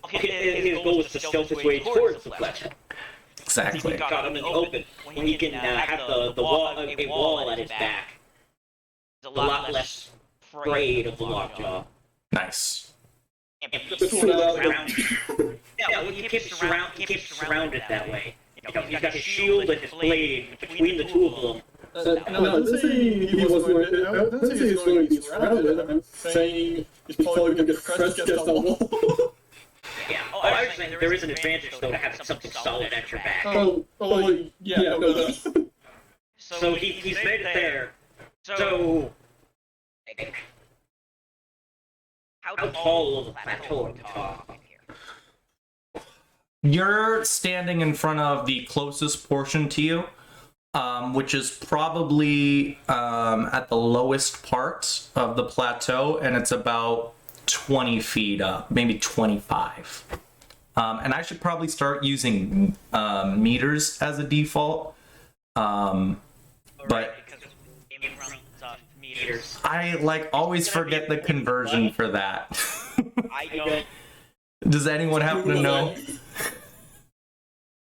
S1: His goal was to stealth his way towards the plateau.
S2: Exactly.
S1: He got him in the open when he can have a wall at his back. He's a lot less afraid of the lockjaw.
S2: Nice.
S1: Yeah, well, he keeps surrounded that way. You know, he's got his shield and his blade between the two of them.
S4: No, I didn't say he was going to be surrounded. I'm saying he's probably going to get pressed against the wall.
S1: Yeah. Oh, I was saying there is an advantage though to having something solid at your back.
S4: Yeah. No.
S1: So he's made it there. So how tall of a plateau are we talking here?
S2: You're standing in front of the closest portion to you, which is probably at the lowest part of the plateau, and it's about 20 feet up, maybe 25. And I should probably start using meters as a default. But
S1: meters.
S2: I always forget the conversion for that.
S1: I don't.
S2: Does anyone happen to know?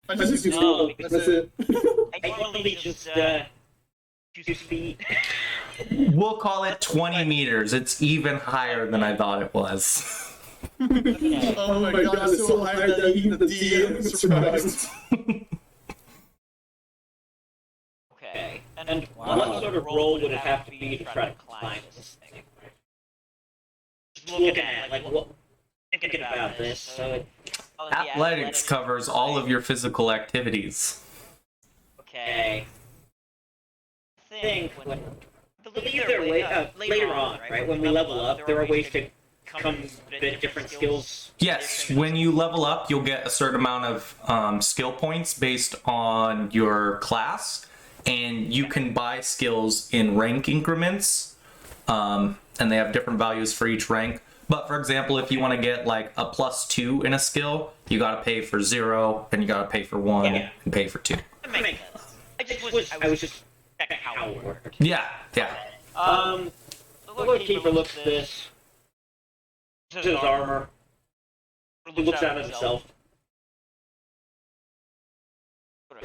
S4: I just use that's it.
S1: I normally just 2 feet.
S2: We'll call it 20 meters. It's even higher than I thought it was.
S4: Oh my god, it's so high that even the DM is surprised.
S1: Okay. And what sort of roll would it have to be to try to climb this thing? Just looking at thinking about this. So
S2: Athletics covers all of your physical activities.
S1: Okay. I think when I believe there are later on, right? When we level up, there are ways to
S3: come with different skills?
S2: Yes, when you level up, you'll get a certain amount of skill points based on your class, and you can buy skills in rank increments, and they have different values for each rank. But for example, if you want to get like a +2 in a skill, you got to pay for 0, and you got to pay for 1, and pay for 2.
S3: That makes sense. I was just checking how it worked.
S2: Yeah.
S3: The Lord Keeper looks at this. This is his armor. He looks at himself.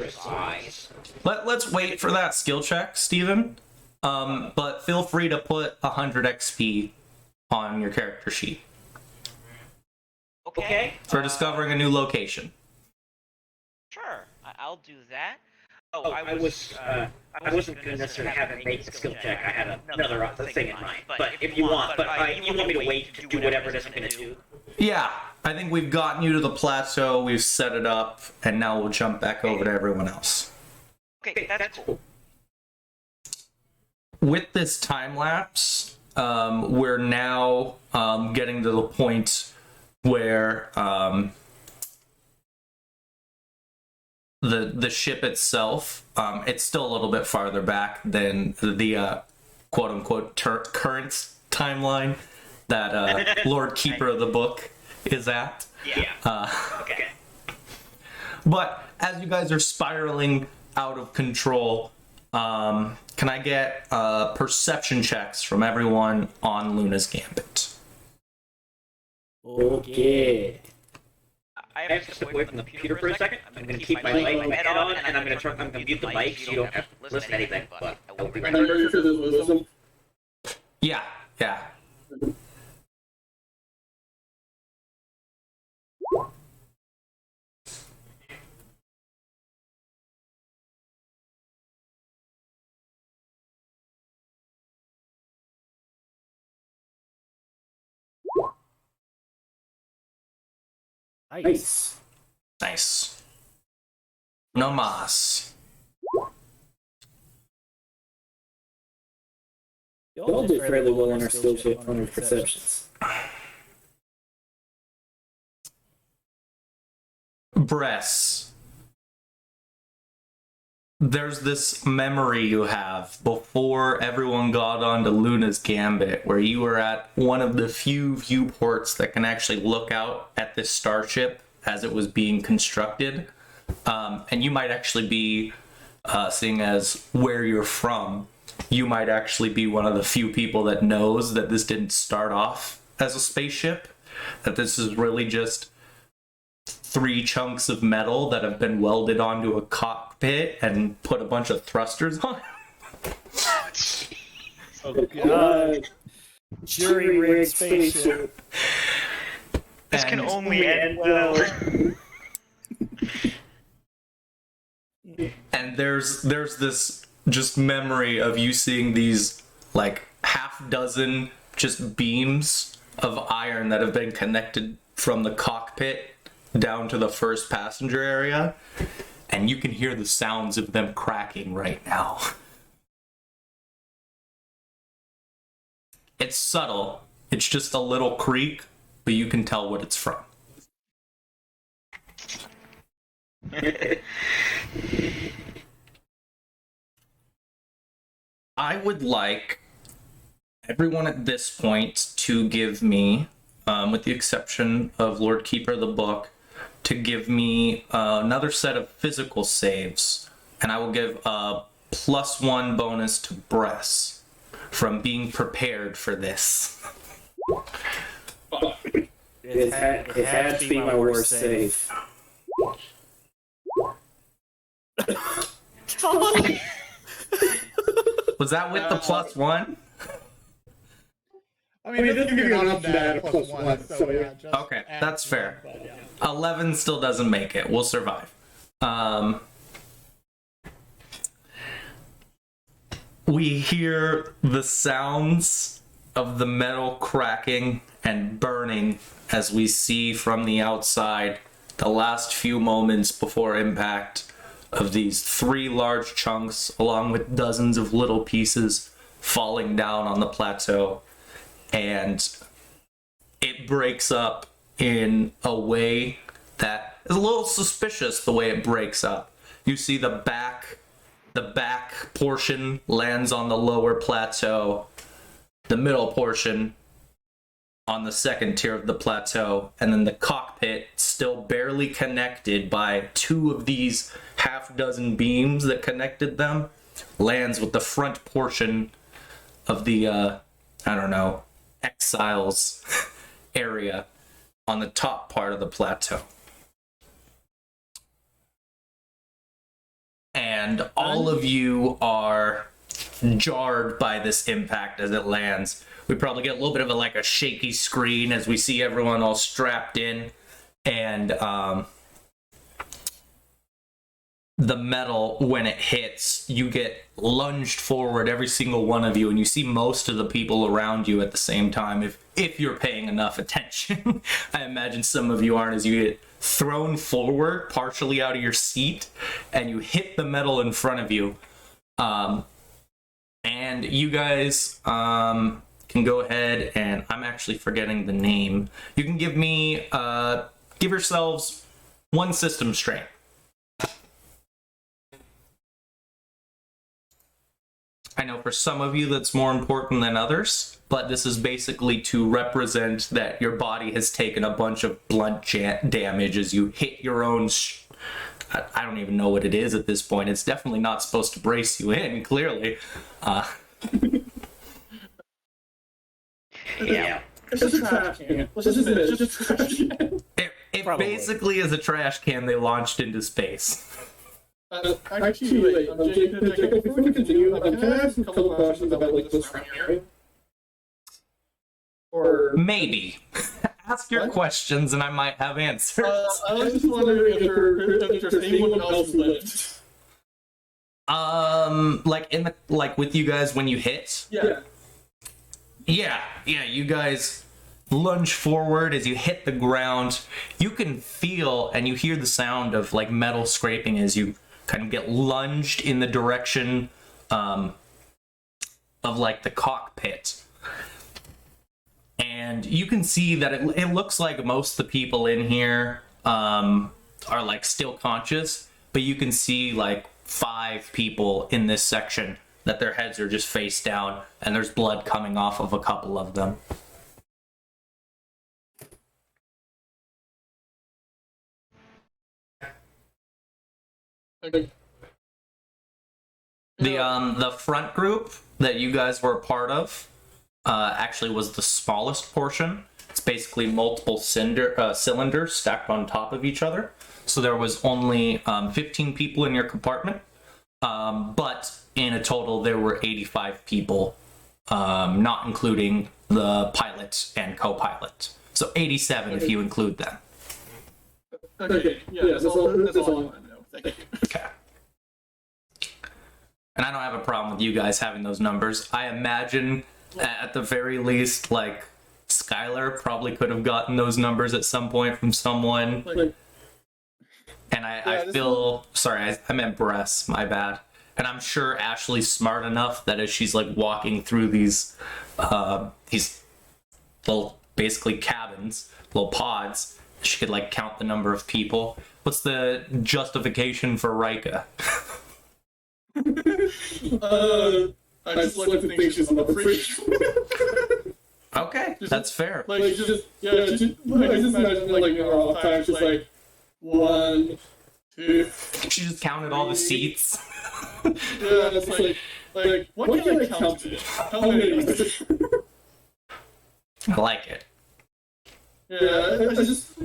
S3: Size.
S2: Let's wait for that skill check, Steven. But feel free to put 100 XP on your character sheet
S3: Okay.
S2: for discovering a new location.
S1: Sure, I'll do that.
S3: I wasn't going to necessarily have him make the skill check. I had another thing in mind. But if you want, you want me to wait to do whatever it is I'm going to do?
S2: Yeah, I think we've gotten you to the plateau, we've set it up, and now we'll jump back over to everyone else.
S1: Okay, that's cool.
S2: With this time lapse, we're now getting to the point where the ship itself, it's still a little bit farther back than the quote-unquote current timeline that Lord Keeper of the Book is at.
S3: Yeah. Okay.
S2: But as you guys are spiraling out of control, can I get perception checks from everyone on Luna's Gambit?
S5: Okay.
S3: I have to step away from the computer for a second. I'm going to keep my head on, and I'm going to mute the mic so you don't have to listen to anything. But I will be right
S4: Are
S3: back.
S4: you sure this was wisdom?
S2: Yeah.
S5: Nice.
S2: Nice. No mas.
S5: Y'all did fairly well on our skill check on our perceptions.
S2: Bress. There's this memory you have before everyone got onto Luna's Gambit, where you were at one of the few viewports that can actually look out at this starship as it was being constructed. And you might actually be, seeing as where you're from, you might actually be one of the few people that knows that this didn't start off as a spaceship, that this is really just 3 chunks of metal that have been welded onto a cockpit and put a bunch of thrusters on.
S5: Oh god. Jury rigged spaceship.
S1: This can only end well.
S2: And there's this just memory of you seeing these like half dozen just beams of iron that have been connected from the cockpit down to the first passenger area, and you can hear the sounds of them cracking right now. It's subtle. It's just a little creak, but you can tell what it's from. I would like everyone at this point to give me, with the exception of Lord Keeper of the Book, to give me another set of physical saves, and I will give a +1 bonus to Bress from being prepared for this.
S5: It had to be my worst save.
S2: Was that with the +1?
S6: I mean, it doesn't give you an option to add a +1, so yeah. Just
S2: Okay,
S6: add
S2: that's
S6: one,
S2: fair.
S6: but yeah.
S2: 11 still doesn't make it. We'll survive. We hear the sounds of the metal cracking and burning as we see from the outside the last few moments before impact of these 3 large chunks along with dozens of little pieces falling down on the plateau. And it breaks up in a way that is a little suspicious. The way it breaks up, you see the back portion lands on the lower plateau, the middle portion on the second tier of the plateau, and then the cockpit, still barely connected by two of these half-dozen beams that connected them, lands with the front portion of the exiles area on the top part of the plateau. And all of you are jarred by this impact as it lands. We probably get a little bit of a shaky screen as we see everyone all strapped in, and the metal, when it hits, you get lunged forward, every single one of you, and you see most of the people around you at the same time, if you're paying enough attention. I imagine some of you aren't, as you get thrown forward, partially out of your seat, and you hit the metal in front of you. And you guys can go ahead, and I'm actually forgetting the name. You can give yourselves 1 system strength. I know for some of you that's more important than others, but this is basically to represent that your body has taken a bunch of blunt damage as you hit your own... I don't even know what it is at this point. It's definitely not supposed to brace you in, clearly.
S3: Yeah.
S4: It's just a trash can. Let's just admit it's just a trash can.
S2: It basically is a trash can they launched into space.
S4: Actually, wait, Jacob, before we continue, can I ask a couple questions about the surrounding area? Or
S2: maybe. Ask your questions and I might have answers.
S4: I was just wondering if there's anyone else who lived.
S2: With you guys when you hit? Yeah, you guys lunge forward as you hit the ground. You can feel and you hear the sound of metal scraping as you kind of get lunged in the direction of the cockpit. And you can see that it looks like most of the people in here are still conscious, but you can see 5 people in this section that their heads are just face down and there's blood coming off of a couple of them.
S4: Okay.
S2: The front group that you guys were a part of actually was the smallest portion. It's basically multiple cylinders stacked on top of each other. So there was only 15 people in your compartment, but in a total there were 85 people, not including the pilot and co-pilot. So 87 if you include them.
S4: Okay, yeah, that's all I want to know. Thank you.
S2: Okay. And I don't have a problem with you guys having those numbers. I imagine, at the very least, Skylar probably could have gotten those numbers at some point from someone. And I feel... Sorry, I meant Bress, my bad. And I'm sure Ashley's smart enough that as she's walking through these little, basically cabins, little pods, she could count the number of people. What's the justification for Rika?
S4: I just like to think she's on the fridge.
S2: Okay, that's fair.
S4: I just imagine all the time she's 1, 2.
S2: She just counted all the seats.
S4: Yeah, it's what can I count to? How many?
S2: I like it.
S4: Yeah, I just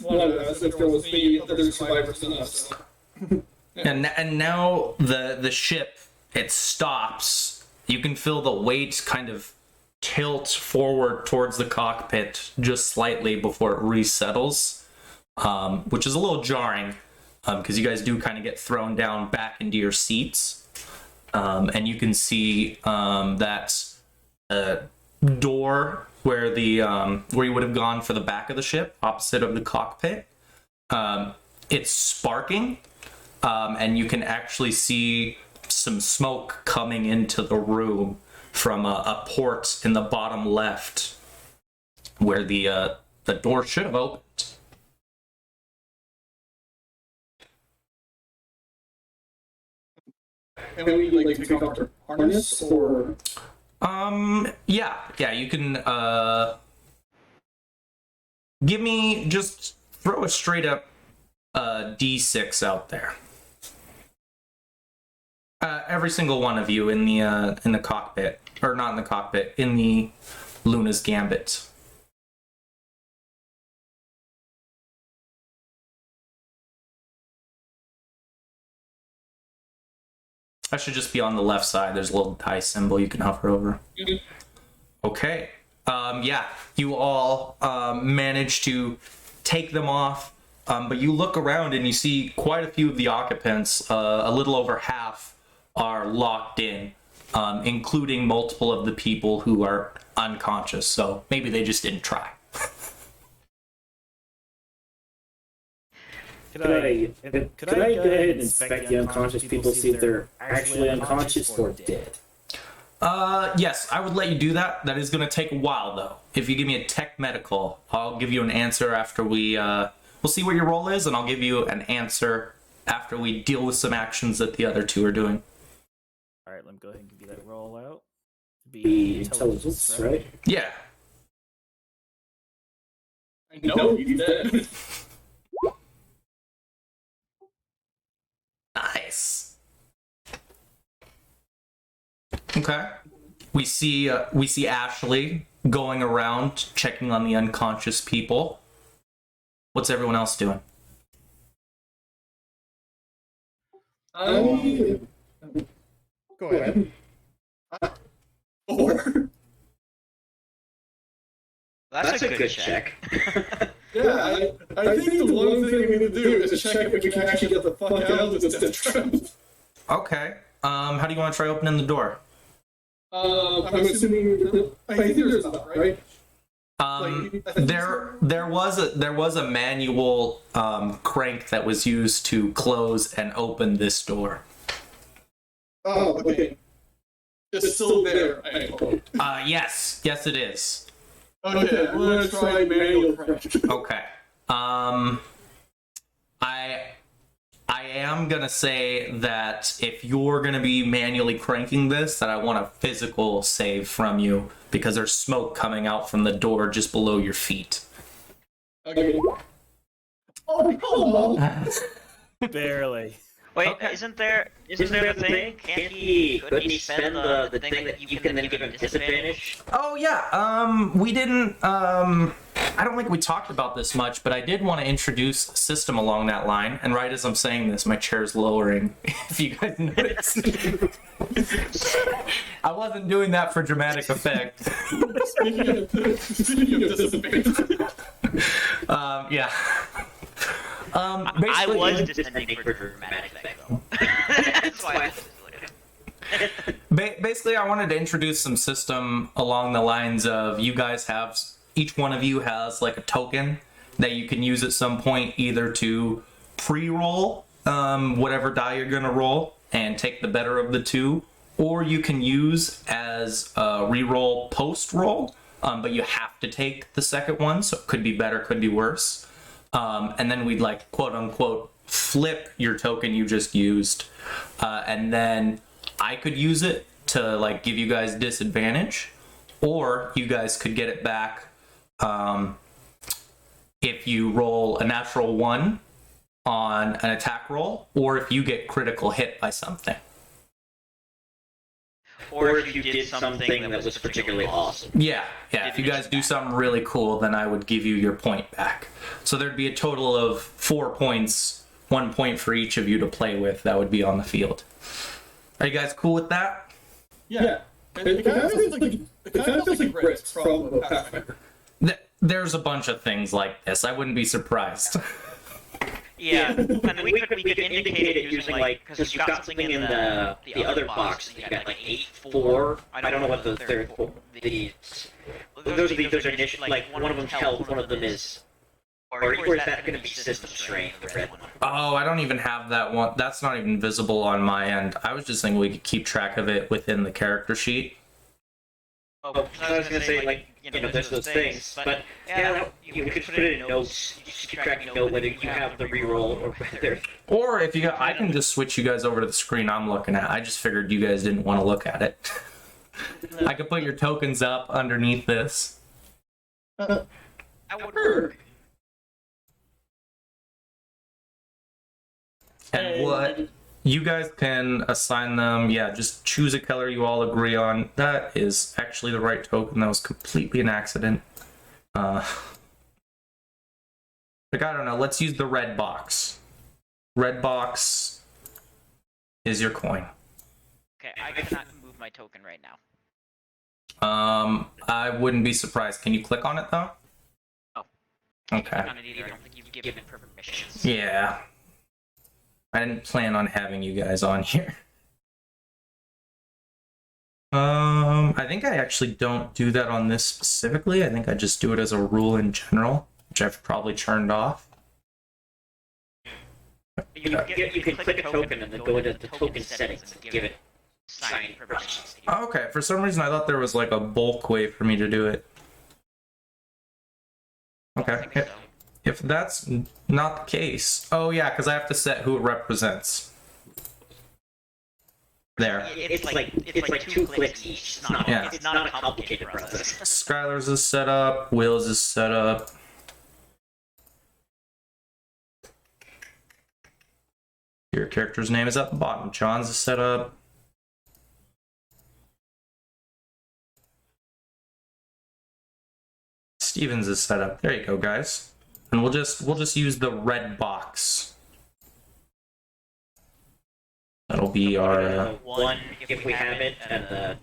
S4: wanted to ask if there was maybe other survivors than us.
S2: And now the ship, it stops. You can feel the weight kind of tilt forward towards the cockpit just slightly before it resettles, which is a little jarring because you guys do kind of get thrown down back into your seats. And you can see that door where where you would have gone for the back of the ship, opposite of the cockpit. It's sparking, and you can actually see some smoke coming into the room from a port in the bottom left. where the door should have opened.
S4: And we like to take off their harness or
S2: Yeah, you can give me, just throw a straight up D6 out there. Every single one of you in the cockpit, or not in the cockpit, in the Luna's Gambit. That should just be on the left side. There's a little die symbol you can hover over. Okay. Yeah, you all managed to take them off, but you look around and you see quite a few of the occupants, a little over half, are locked in, including multiple of the people who are unconscious, so maybe they just didn't try.
S5: Could I go ahead and inspect the unconscious people, see if they're actually unconscious or dead?
S2: Yes, I would let you do that. That is going to take a while, though. If you give me a tech medical, I'll give you an answer after we'll see what your role is, and I'll give you an answer after we deal with some actions that the other two are doing.
S5: Alright, let me go ahead and give you that roll out. Be intelligence, right?
S2: Yeah.
S4: I know he's dead.
S2: Nice. Okay. We see Ashley going around checking on the unconscious people. What's everyone else doing?
S4: Go ahead. Or
S1: That's a good check.
S4: yeah, I think the one thing we need to do is check if we can actually get the fuck out of this death trap.
S2: Okay. How do you want to try opening the door?
S4: I'm assuming I think there's not, right?
S2: There was a manual crank that was used to close and open this door.
S4: Oh, okay. It's still there, I hope.
S2: Yes it is.
S4: Okay, I'm gonna try manual crank.
S2: Okay. I am gonna say that if you're gonna be manually cranking this, that I want a physical save from you because there's smoke coming out from the door just below your feet.
S4: Okay. Oh, come on.
S5: Barely.
S1: Wait,
S2: Okay.
S1: isn't there the thing? Couldn't he spend the thing that you can then give him disadvantage?
S2: Oh yeah, we didn't I don't think we talked about this much, but I did want to introduce a system along that line, and right as I'm saying this, my chair's lowering, if you guys notice. I wasn't doing that for dramatic effect.
S4: Speaking of disadvantage.
S2: Yeah.
S1: I
S2: Basically,
S1: was just intending for dramatic effect, though. That's why I was just looking.
S2: basically, I wanted to introduce some system along the lines of you guys have, each one of you has like a token that you can use at some point either to pre-roll whatever die you're going to roll and take the better of the two, or you can use as a re-roll post-roll, but you have to take the second one, so it could be better, could be worse. And then we'd like quote unquote flip your token you just used, and then I could use it to like give you guys disadvantage, or you guys could get it back if you roll a natural 1 on an attack roll, or if you get critical hit by something.
S1: Or if you did something that was particularly awesome.
S2: Yeah, if you guys do something really cool, then I would give you your point back. So there'd be a total of 4 points, 1 point for each of you to play with that would be on the field. Are you guys cool with that?
S4: Yeah. It kind of feels like Risk from Pathfinder.
S2: There's a bunch of things like this. I wouldn't be surprised.
S1: Yeah, and we could indicate it using like, because you've got something in the other box. You got like 8-4. I don't know what the third those are initial, like one of them's health, one of them is. Or is that going to be system strain, the red one?
S2: Oh, I don't even have that one. That's not even visible on my end. I was just thinking we could keep track of it within the character sheet.
S1: Oh, I was gonna say, like, there's those things, but yeah, we could put it in notes. You just keep track of note whether you have the reroll or whether.
S2: Or if you got, I can just switch you guys over to the screen I'm looking at. I just figured you guys didn't want to look at it. I could put your tokens up underneath this.
S1: That would work.
S2: And what you guys can assign them, yeah, just choose a color you all agree on. That is actually the right token. That was completely an accident. Like, I don't know, let's use the red box. Red box is your coin.
S7: Okay, I cannot move my token right now.
S2: I wouldn't be surprised. Can you click on it though?
S7: Oh.
S2: Okay.
S7: I don't think you've given permissions.
S2: Yeah. I didn't plan on having you guys on here. I think I actually don't do that on this specifically. I think I just do it as a rule in general, which I've probably turned off.
S1: You can click a token and then go into the token settings and give it sign permissions.
S2: Okay, for some reason I thought there was like a bulk way for me to do it. Okay. If that's not the case, oh yeah, because I have to set who it represents. There.
S1: It's like 2 clicks each. It's not a complicated process.
S2: Skylar's is set up. Will's is set up. Your character's name is at the bottom. John's is set up. Steven's is set up. There you go, guys. And we'll just use the red box. That'll be our
S1: 1 if we have it, and the.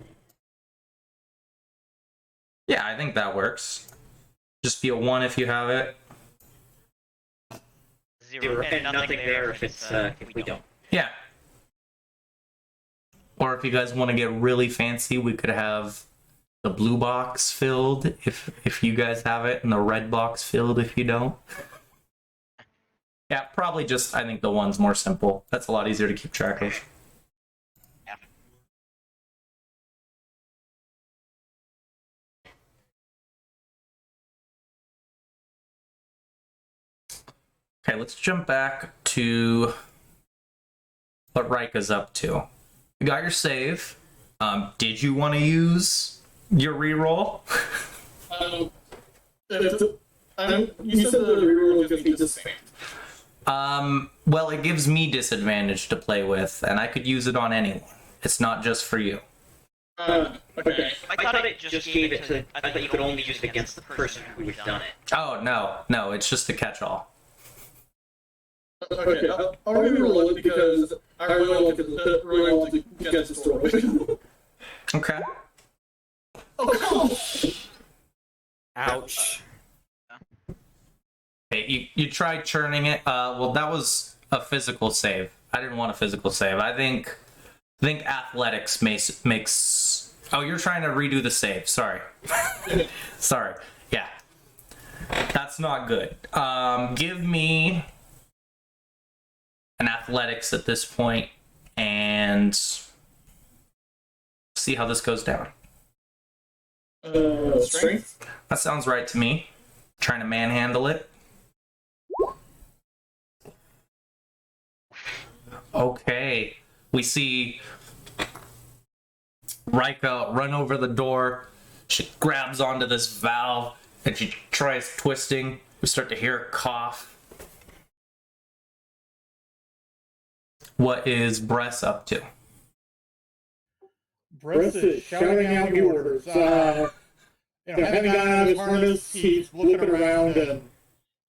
S2: Yeah, I think that works. Just be a 1 if you have it.
S1: 0 and nothing there if we don't.
S2: Yeah. Or if you guys want to get really fancy, we could have the blue box filled if you guys have it, and the red box filled if you don't. Yeah, probably just, I think the 1's more simple. That's a lot easier to keep track of.
S7: Yeah.
S2: Okay, let's jump back to what Rika's up to. You got your save. Did you want to use your reroll?
S4: You said the reroll was going to be the same.
S2: Well, it gives me disadvantage to play with, and I could use it on anyone. It's not just for you.
S4: Okay.
S1: I thought it just gave it to. I thought you could only use it against the person who had done it.
S2: Oh, no, it's just a catch-all.
S4: Okay, I'll reroll it because I really want to get the story.
S2: Okay.
S4: Oh,
S5: Ouch.
S2: Okay, you tried churning it. Well, that was a physical save. I didn't want a physical save. I think athletics makes. Oh, you're trying to redo the save. Sorry. Sorry. Yeah. That's not good. Give me an athletics at this point and see how this goes down.
S4: Strength?
S2: That sounds right to me. Trying to manhandle it. Okay. We see Rika run over the door. She grabs onto this valve and she tries twisting. We start to hear a cough. What is Bress up to?
S6: Bress is shouting out the orders. Having gotten out of his harness, he's looking around and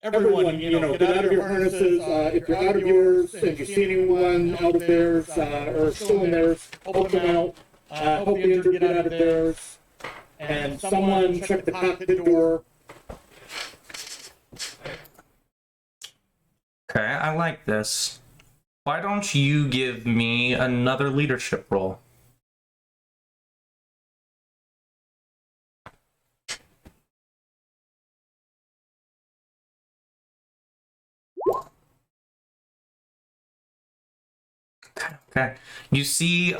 S6: everyone, get out of your harnesses. If you're out of yours and you see anyone out of theirs or still in theirs, help them out. Help the injured get out of theirs. And someone check the cockpit door.
S2: Okay, I like this. Why don't you give me another leadership role? Okay. You see,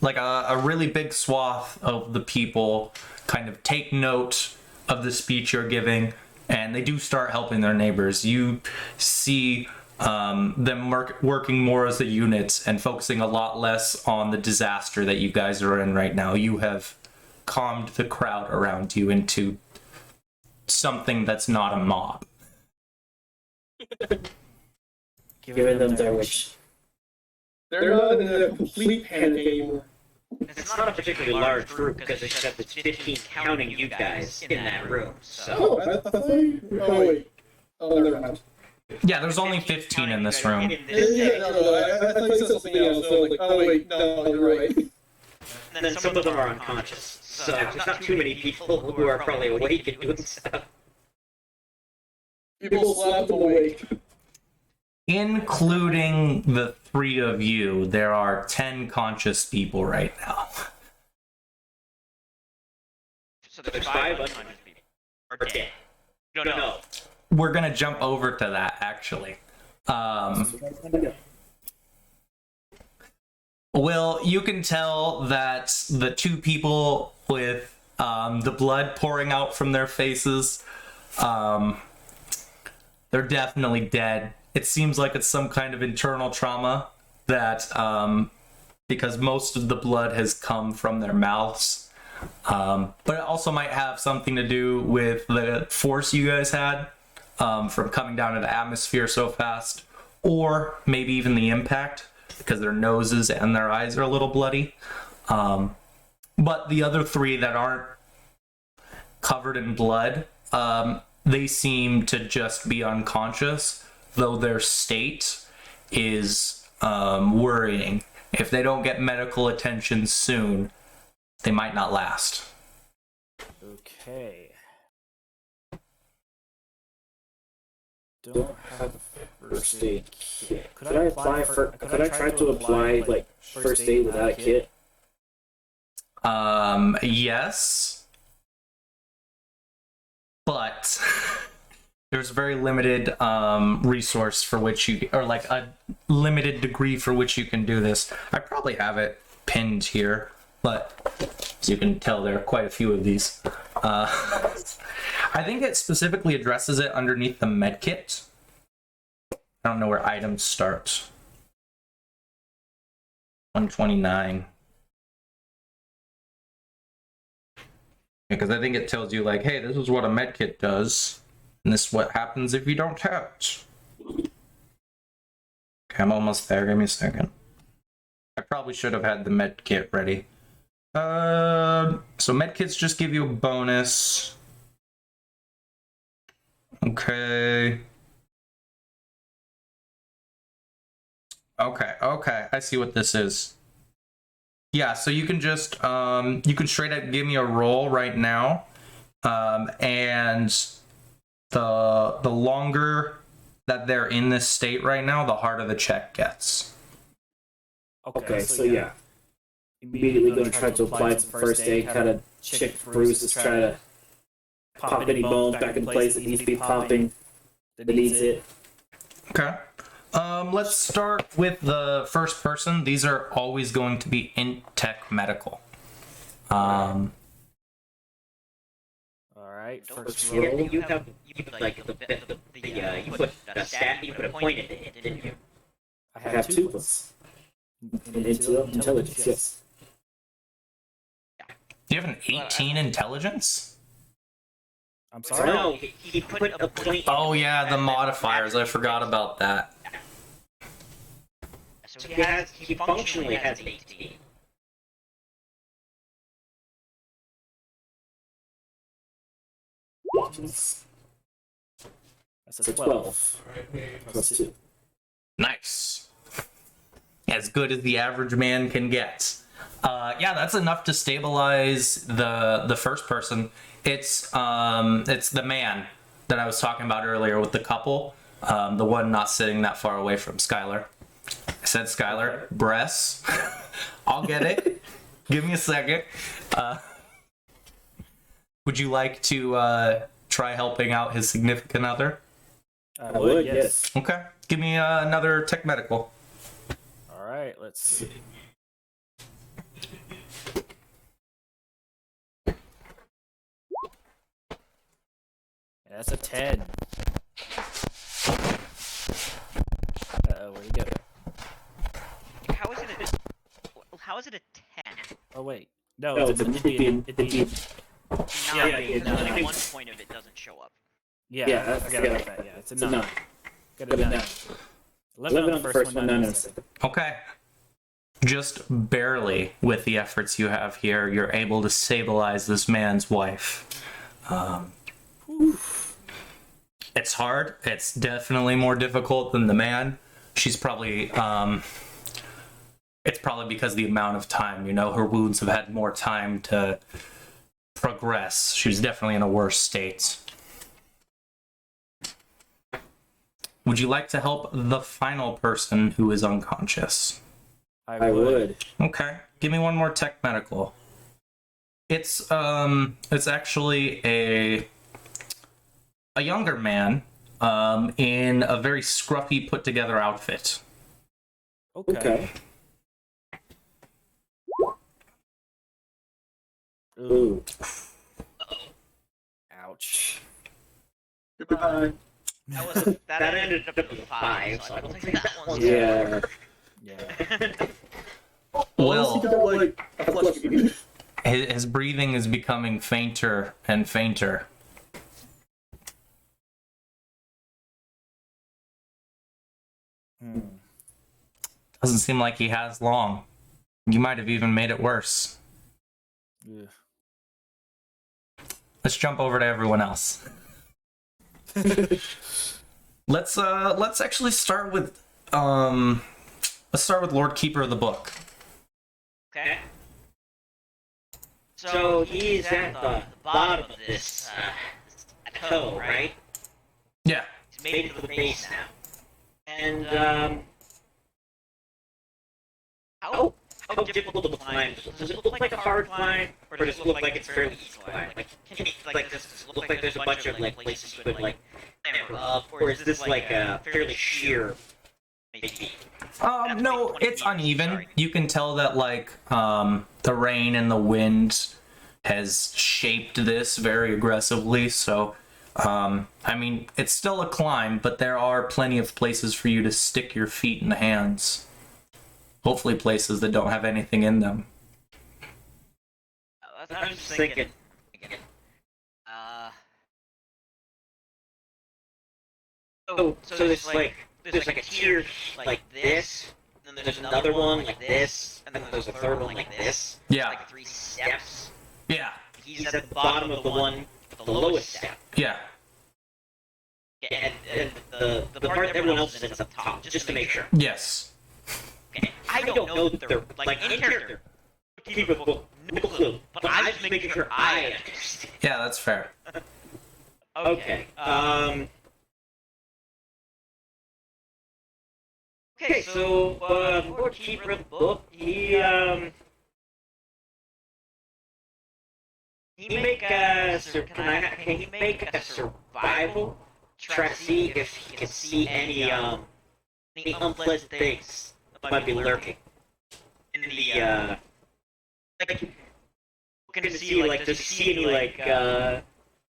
S2: like a really big swath of the people kind of take note of the speech you're giving, and they do start helping their neighbors. You see them working more as a unit and focusing a lot less on the disaster that you guys are in right now. You have calmed the crowd around you into something that's not a mob.
S5: Giving them their wish.
S4: They're not in a complete panic anymore.
S1: It's not a particularly large group because they said there's 15 counting you guys in that room. So
S4: Oh, I thought oh wait. Oh, never mind.
S2: Yeah, there's only 15 in this room.
S4: Yeah, no, I thought you said something else. So I was like, oh wait, no, you're right.
S1: and then some of them are unconscious. So there's not too many people who are probably awake and doing stuff.
S4: People slapped awake.
S2: Including the 3 of you, there are 10 conscious people right now.
S7: So
S1: There's 5 unconscious people. Or 10. Don't know.
S2: We're gonna jump over to that, actually. Well, you can tell that the 2 people with the blood pouring out from their faces, they're definitely dead. It seems like it's some kind of internal trauma that, because most of the blood has come from their mouths. But it also might have something to do with the force you guys had from coming down to the atmosphere so fast, or maybe even the impact, because their noses and their eyes are a little bloody. But the other 3 that aren't covered in blood, they seem to just be unconscious, though their state is worrying. If they don't get medical attention soon, they might not last.
S5: Okay. Don't have a first aid kit. Could I apply for? Could I try to apply like first aid without a kit?
S2: Yes. But there's very limited resource for which you, or like a limited degree for which you can do this. I probably have it pinned here, but as you can tell, there are quite a few of these. I think it specifically addresses it underneath the medkit. I don't know where items start. 129. Because I think it tells you, like, hey, this is what a medkit does, and this is what happens if you don't have it. Okay, I'm almost there. Give me a second. I probably should have had the medkit ready. So medkits just give you a bonus. Okay. Okay, I see what this is. Yeah, so you can just, you can straight up give me a roll right now. And the longer that they're in this state right now, the harder the check gets.
S5: Okay, so yeah. Immediately going to try to apply some first aid, kind of check bruises, try to pop any bones back in place that needs to be popping, that needs it.
S2: Okay. Let's start with the first person. These are always going to be in tech medical.
S5: Alright, first roll.
S1: You have like you put a stat, you put a point in it, didn't you?
S5: I have 2 plus. Intelligence, yes.
S2: Do you have an 18 intelligence?
S5: I'm sorry?
S1: No, he put a point.
S2: Oh yeah, the modifiers. I forgot about that.
S1: So he functionally has 18.
S5: That's a 12. Plus 2.
S2: Nice. As good as the average man can get. Yeah, that's enough to stabilize the first person. It's the man that I was talking about earlier with the couple. The one not sitting that far away from Skylar. I said Skylar. Breasts. I'll get it. Give me a second. Would you like to try helping out his significant other?
S5: I would, yes.
S2: Okay. Give me another tech medical.
S5: Alright, let's see. That's a 10. Uh-oh, where'd he go?
S7: How is it a 10?
S5: Oh, wait. No,
S3: No,
S5: it's
S3: the median.
S7: Nine,
S3: Yeah,
S7: because
S3: nine.
S7: only 1 point of it doesn't show up.
S5: Yeah, I forgot about that. Yeah, it's a 9. Got a 9. 11 on the first one, 9 on the second.
S2: Okay. Just barely, with the efforts you have here, you're able to stabilize this man's wife. It's hard. It's definitely more difficult than the man. She's probably, it's probably because of the amount of time, her wounds have had more time to progress. She was definitely in a worse state. Would you like to help the final person who is unconscious?
S5: I would.
S2: Okay, give me one more tech medical. It's actually a younger man in a very scruffy put together outfit.
S5: Okay. Ooh. Ouch.
S4: Goodbye.
S7: That ended up with a 5, so I don't think that one's
S5: Yeah.
S4: Unless he
S2: Well,
S4: got like a flesh wound.
S2: his breathing is becoming fainter and fainter. Doesn't seem like he has long. You might have even made it worse.
S5: Yeah.
S2: Let's jump over to everyone else. Let's actually start with Lord Keeper of the Book.
S7: Okay.
S1: So he's at the bottom of this plateau, right?
S2: Yeah.
S1: He's made it to the base now. And how difficult to climb? Does it look like a hard climb, or does it look like it's fairly easy climb? Does it look like there's a bunch of places you could climb up, or is this like a fairly sheer? Maybe.
S2: No, it's uneven. You can tell that the rain and the wind has shaped this very aggressively. So, it's still a climb, but there are plenty of places for you to stick your feet and hands. Hopefully places that don't have anything in them.
S1: I'm just thinking. So there's like a tier like this, and then there's another one like this, and then there's a third one like this.
S2: Yeah.
S1: Like 3 steps.
S2: Yeah.
S1: He's at the bottom of the one, the lowest step.
S2: Yeah.
S1: And the part that everyone else is at the top, just to make sure.
S2: Yes.
S1: Okay. I don't know that they're like in character. Keep a book, no clue. But I'm just making sure I understand.
S2: Yeah, that's fair.
S1: Okay. Okay, so Lord Keeper of the Book, he make a can he make a survival? Try to see if he can see any unpleasant things that might be lurking in the looking to see does he see any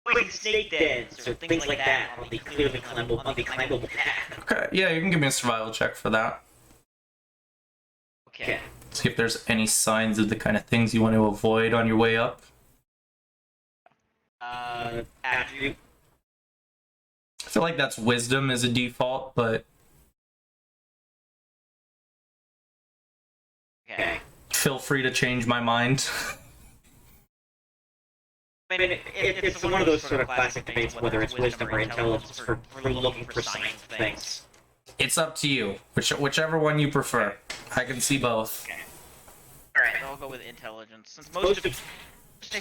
S1: poison snake dens or things like that on the clearly climbable path?
S2: Okay, yeah, you can give me a survival check for that.
S1: Okay.
S2: See if there's any signs of the kind of things you want to avoid on your way up.
S1: Attribute.
S2: I feel like that's wisdom as a default, but
S1: Okay.
S2: feel free to change my mind.
S1: I mean, it's one of those sort of classic debates whether it's wisdom or intelligence for looking for signs of things.
S2: It's up to you. Whichever one you prefer. I can see both.
S1: Alright.
S7: I'll go with intelligence. Since
S1: Most of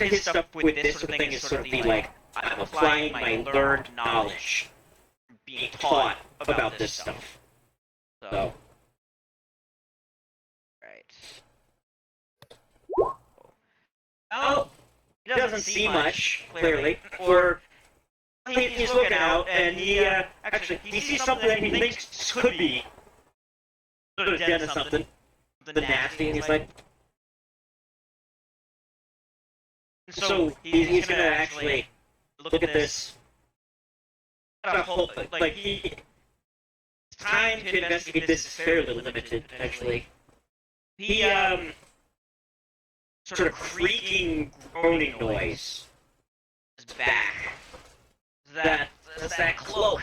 S1: his stuff with this sort of thing is sort of the I'm applying my learned knowledge, being taught about this stuff. So.
S7: Right.
S1: Oh, he doesn't see much, clearly. Or he's looking out and he sees something that he thinks could be sort of dead or something nasty, and he's like. So he's gonna actually look at this like his time to investigate this is fairly limited, actually. He, sort of creaking, groaning noise is back. That cloak,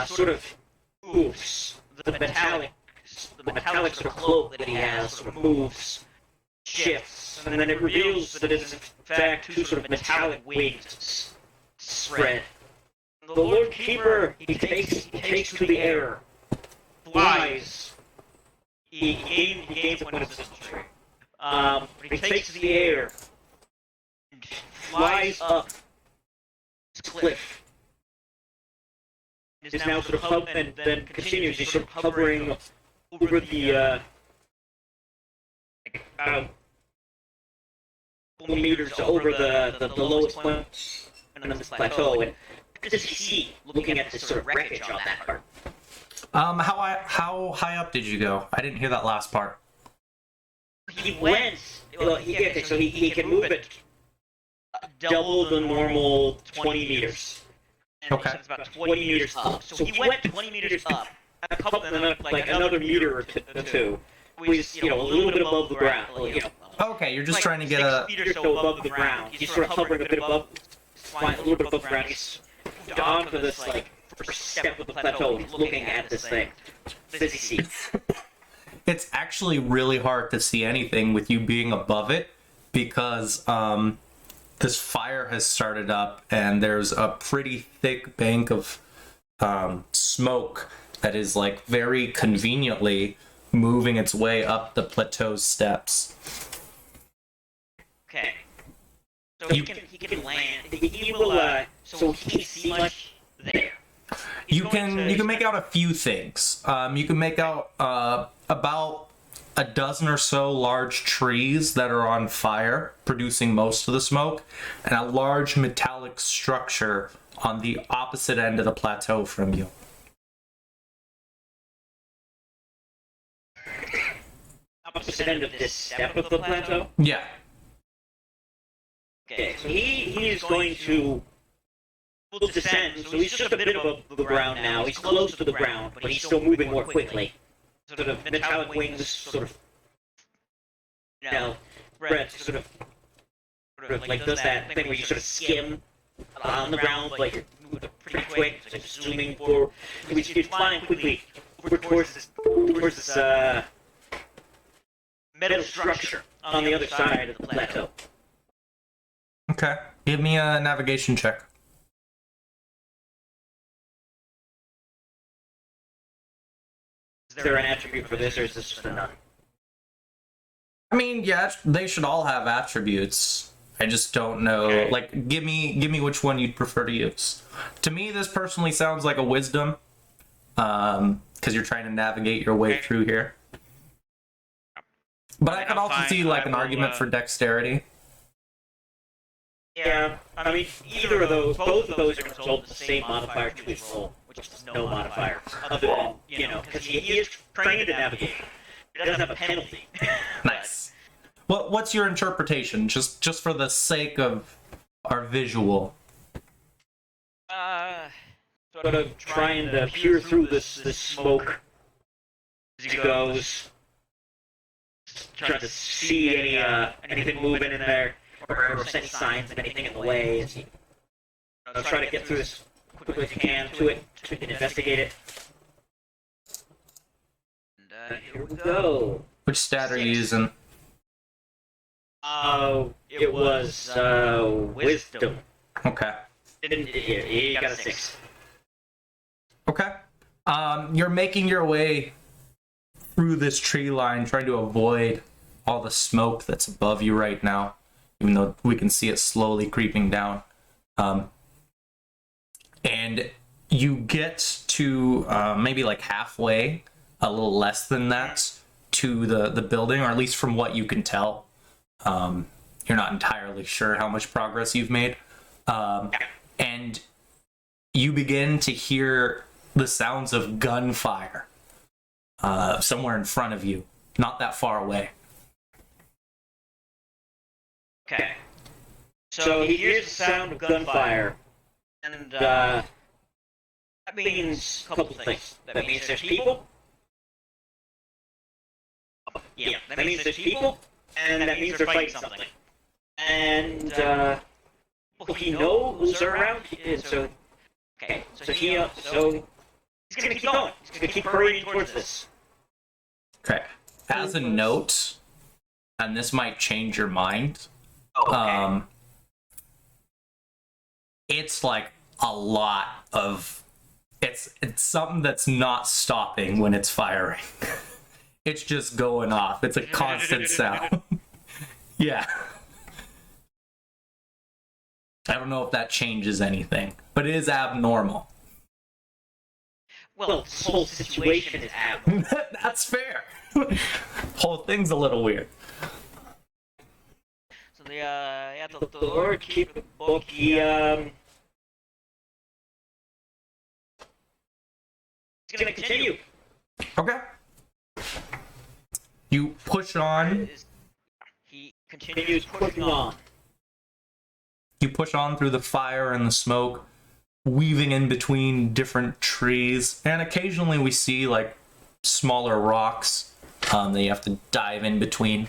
S1: sort of moves. The metallic sort of cloak that he has sort of moves, shifts, and then it reveals that it is in fact two sort of metallic wings spread. The Lord Keeper, he takes to the air, flies. He gains a point of distance tree. But he takes to the air and flies up this cliff. Is now sort of and then continues. He's sort of hovering over the about 4 meters over the lowest point on this plateau. And what does he see looking at this sort of wreckage on that part?
S2: How high up did you go? I didn't hear that last part.
S1: He went. Well, so he can move it double the normal 20 meters. And
S2: Okay.
S1: it's about 20 meters up. So he went 20 meters up, a couple, and then like another meter or two. He's, a little bit above the ground.
S2: Okay, you're just
S1: like
S2: trying to get
S1: 6
S2: a.
S1: feet or so above the ground. He's sort of hovering a bit above, flying a little bit above the ground. He's gone for this like first step of the plateau. He's looking at this thing. What does he see?
S2: It's actually really hard to see anything with you being above it because this fire has started up and there's a pretty thick bank of smoke that is like very conveniently moving its way up the plateau's steps.
S1: Okay. So he can land. He will. So he can see much there.
S2: You can make out a few things. You can make out about a dozen or so large trees that are on fire, producing most of the smoke, and a large metallic structure on the opposite end of the plateau from you.
S1: Opposite end of this step of the plateau?
S2: Yeah.
S1: Okay, so he is going to will descend, so he's just a bit above the ground now. He's close to the ground, but he's still moving more quickly. Sort of metallic wings, sort of, spread, sort of like does that thing where you sort of skim on the ground, like you're moving pretty quick, like zooming forward. He's flying quickly over towards this metal structure on the other side of the plateau.
S2: Okay. Give me a navigation check.
S1: Is there an attribute for this, or is this just a none?
S2: I mean, yeah, they should all have attributes. I just don't know.
S1: Okay.
S2: Like, give me which one you'd prefer to use. To me, this personally sounds like a wisdom, because you're trying to navigate your way through here. But I could also see like an argument for dexterity.
S1: Yeah, I mean, either of those, both of those are going to result in the same modifier to his roll, which is no modifier, other than, because he is trained to navigate. He doesn't have a penalty.
S2: Nice. What's your interpretation, just for the sake of our visual?
S1: Sort of trying to peer through this smoke as he goes, trying to see anything moving in there, or any signs of anything in the way. As he try to get through this quickly as he can to it, to investigate it. And here we go.
S2: Which stat are you using?
S1: It was wisdom.
S2: Okay.
S1: He got a 6.
S2: Okay. You're making your way through this tree line, trying to avoid all the smoke that's above you right now, even though we can see it slowly creeping down. And you get to maybe like halfway, a little less than that, to the building, or at least from what you can tell. You're not entirely sure how much progress you've made. And you begin to hear the sounds of gunfire somewhere in front of you, not that far away.
S1: Okay. So he hears the sound of gunfire, And that means a couple things. That means there's people. Yeah, that means there's people, and that means they're fighting something. And well, he knows they're around. So okay, so he's gonna keep going. He's gonna keep hurrying towards this.
S2: Okay. As a note, and this might change your mind.
S1: Okay.
S2: It's like a lot of. It's something that's not stopping when it's firing. It's just going off. It's a constant sound. Yeah. I don't know if that changes anything, but it is abnormal.
S1: Well, this whole situation is abnormal.
S2: That's fair. Whole thing's a little weird.
S1: So the Lord keep the book. He's gonna continue.
S2: Okay. You push on.
S1: He continues pushing on.
S2: You push on through the fire and the smoke, weaving in between different trees, and occasionally we see like smaller rocks that you have to dive in between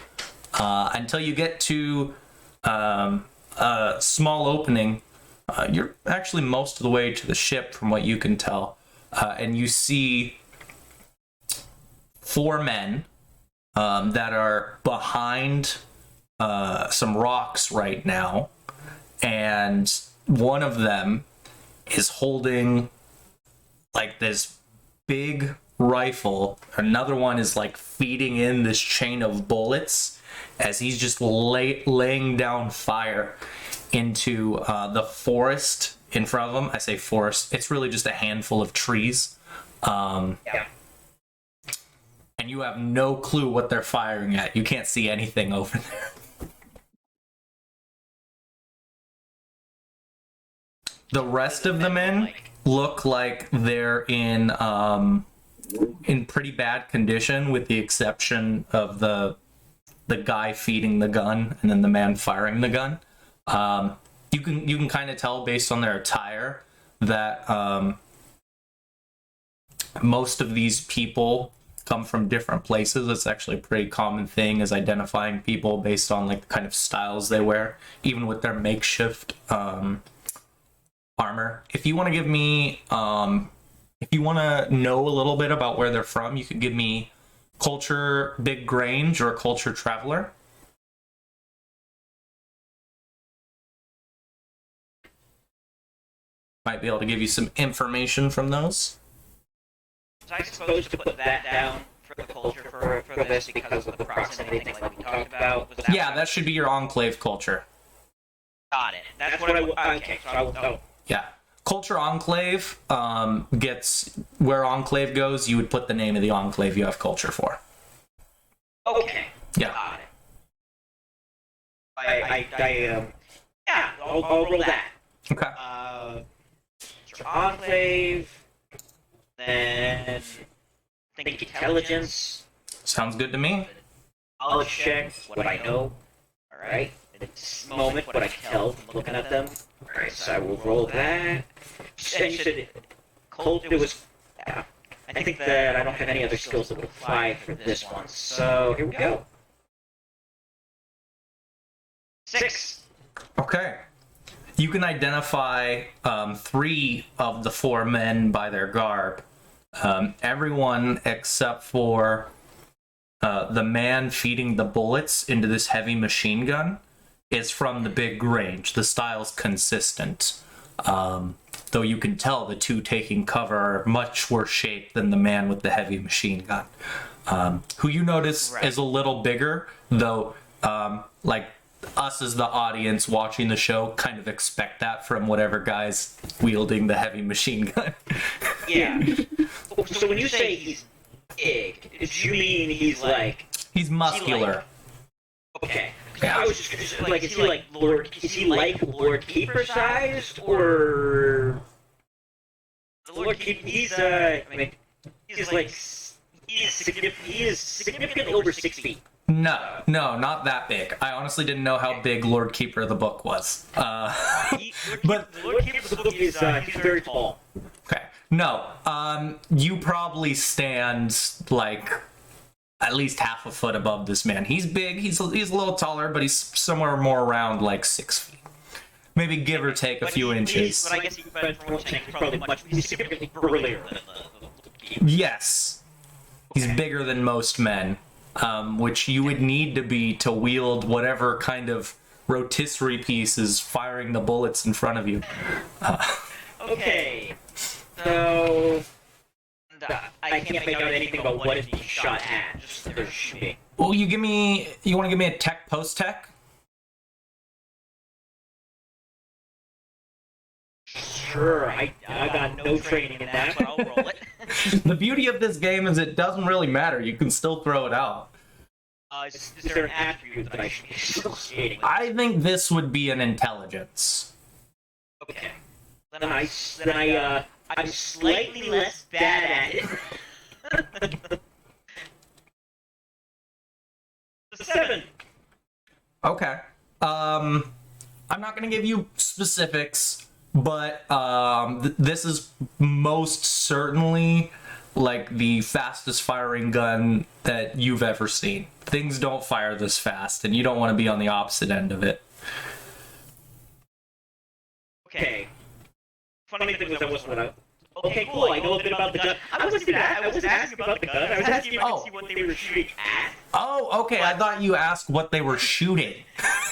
S2: until you get to a small opening. You're actually most of the way to the ship from what you can tell, and you see 4 men that are behind some rocks right now, and one of them is holding like this big rifle. Another one is like feeding in this chain of bullets as he's just laying down fire into the forest in front of him. I say forest, it's really just a handful of trees. And you have no clue what they're firing at. You can't see anything over there. The rest of the men look like they're in pretty bad condition, with the exception of the guy feeding the gun and then the man firing the gun. You can kind of tell based on their attire that most of these people come from different places. It's actually a pretty common thing, is identifying people based on like the kind of styles they wear, even with their makeshift armor. If you want to give me, if you want to know a little bit about where they're from, you could give me culture Big Grange or culture Traveler. Might be able to give you some information from those.
S1: Was I supposed to put that down for the culture for this because of the proximity thing like we talked about? Was
S2: Yeah, that should be your Enclave culture.
S1: Got it. That's what okay, so I will. Oh.
S2: Yeah. Culture Enclave gets where Enclave goes. You would put the name of the Enclave you have culture for.
S1: Okay.
S2: Yeah.
S1: Got it. Yeah, I'll roll that.
S2: Okay.
S1: So Enclave, then I think intelligence.
S2: Sounds good to me.
S1: Knowledge check, what I know. Alright. In this moment, what I can tell from looking at them. Alright, so I will roll that. And you said Colt, it was. Yeah. I think that I don't have any other skills that would apply for this one. So here we go. 6.
S2: Okay. You can identify 3 of the 4 men by their garb. Everyone except for the man feeding the bullets into this heavy machine gun is from the Big Grange. The style's consistent. Though you can tell the 2 taking cover are much worse shape than the man with the heavy machine gun. Who you notice is a little bigger, though, like us as the audience watching the show kind of expect that from whatever guy's wielding the heavy machine gun.
S1: Yeah. So when you say he's big, do you mean he's like...
S2: He's muscular.
S1: Okay.
S2: Yeah.
S1: I was just like, is he like Lord Keeper sized, or... The Lord Keeper, he's significantly over 6 feet.
S2: No, not that big. I honestly didn't know how big Lord Keeper of the Book was. But
S7: Lord Keeper of the Book is
S3: He's very tall.
S2: okay, no. You probably stand like at least half a foot above this man. He's big. He's a little taller, but he's somewhere more around like 6 feet, maybe give or take a few inches.
S7: But I guess he's probably he's significantly burlier than the
S2: Yes, he's bigger than most men, which you would need to be to wield whatever kind of rotisserie piece is firing the bullets in front of you.
S3: Okay. So I can't make out anything about what is being shot at. Just they're shooting.
S2: Well, you want to give me a tech post tech?
S3: Sure, I got no training in that.
S7: but I'll roll it.
S2: The beauty of this game is it doesn't really matter. You can still throw it out.
S3: Is there an attribute that I should be associating with?
S2: I think this would be an intelligence.
S3: Okay. Then I'm slightly less bad at it. 7.
S2: Okay. I'm not going to give you specifics, but this is most certainly like the fastest firing gun that you've ever seen. Things don't fire this fast, and you don't want to be on the opposite end of it.
S3: Okay. Funny thing was, I wasn't what I... Okay, cool, I know a bit about the gun. I wasn't asking about the gun. I was asking if I could see what they were shooting at.
S2: Oh, okay. I thought you asked what they were shooting.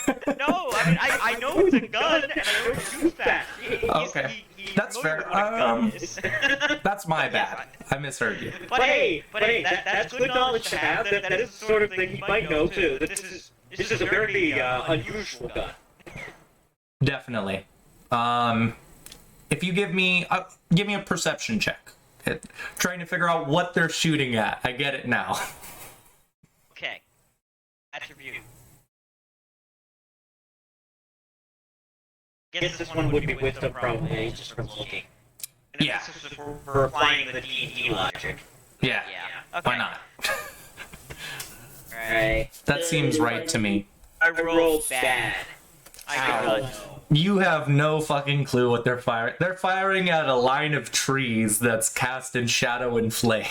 S7: No, I mean I know it's a gun and I know it shoots fast.
S2: Okay. That's fair. That's my bad. I misheard you.
S3: But hey, that's good knowledge to have. That is the sort of thing you might know too. That this is a very unusual gun.
S2: Definitely. If you give me a perception check, trying to figure out what they're shooting at. I get it now.
S7: Okay. Attribute.
S3: Guess this one would be wisdom probably. Just from looking. And
S2: Yeah.
S3: this is if we're applying the D&D logic.
S2: Yeah.
S7: Yeah. Okay.
S2: Why not?
S3: Right.
S2: That seems right to me.
S3: I rolled bad.
S7: I do not know.
S2: You have no fucking clue what they're firing. They're firing at a line of trees that's cast in shadow and flame.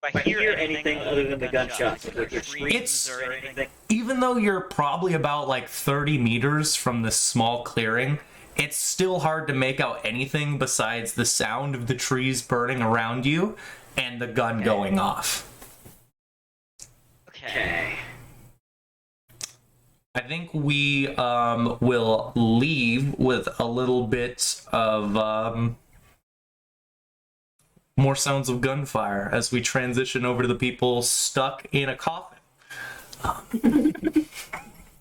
S3: If I hear anything other than the gunshots, like your screams
S2: It's-
S3: or anything.
S2: Even though you're probably about like 30 meters from this small clearing, it's still hard to make out anything besides the sound of the trees burning around you and the gun going off.
S3: Okay.
S2: I think we will leave with a little bit of more sounds of gunfire as we transition over to the people stuck in a coffin.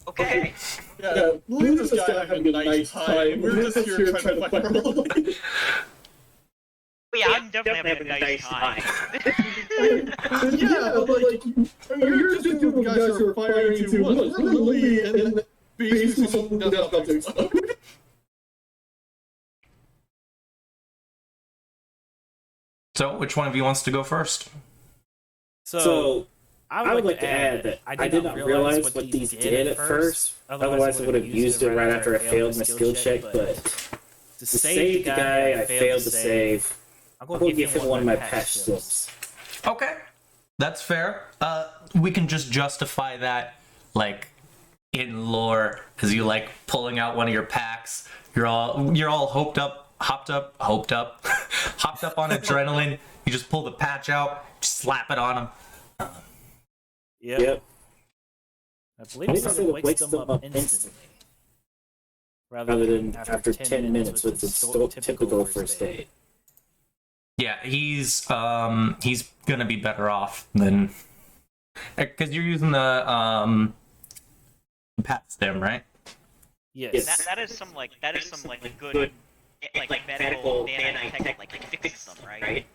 S3: Okay.
S4: Yeah, Lunar's just having a nice time. We're just here trying to find our little...
S7: Yeah, I'm definitely having a nice time.
S4: Yeah, but like, you're just doing the guys who are firing into what's really and basically something that's about to explode.
S2: So, which one of you wants to go first?
S5: So, I would like to add that I did not realize what these did at first. Otherwise, I would have used it right after I failed my skill check. But to save the guy I failed to save, I'm going to give him one of my patch slips.
S2: Okay, that's fair. We can just justify that, like, in lore, as you like pulling out one of your packs. You're all hopped up on adrenaline. You just pull the patch out, slap it on him.
S5: Yep.
S8: I believe it wakes them up instantly.
S5: Rather than after 10 minutes with the typical first aid.
S2: Yeah, he's gonna be better off than, because you're using the pat stem, right?
S8: Yes.
S7: That is some good medical nanotech fixes them, right?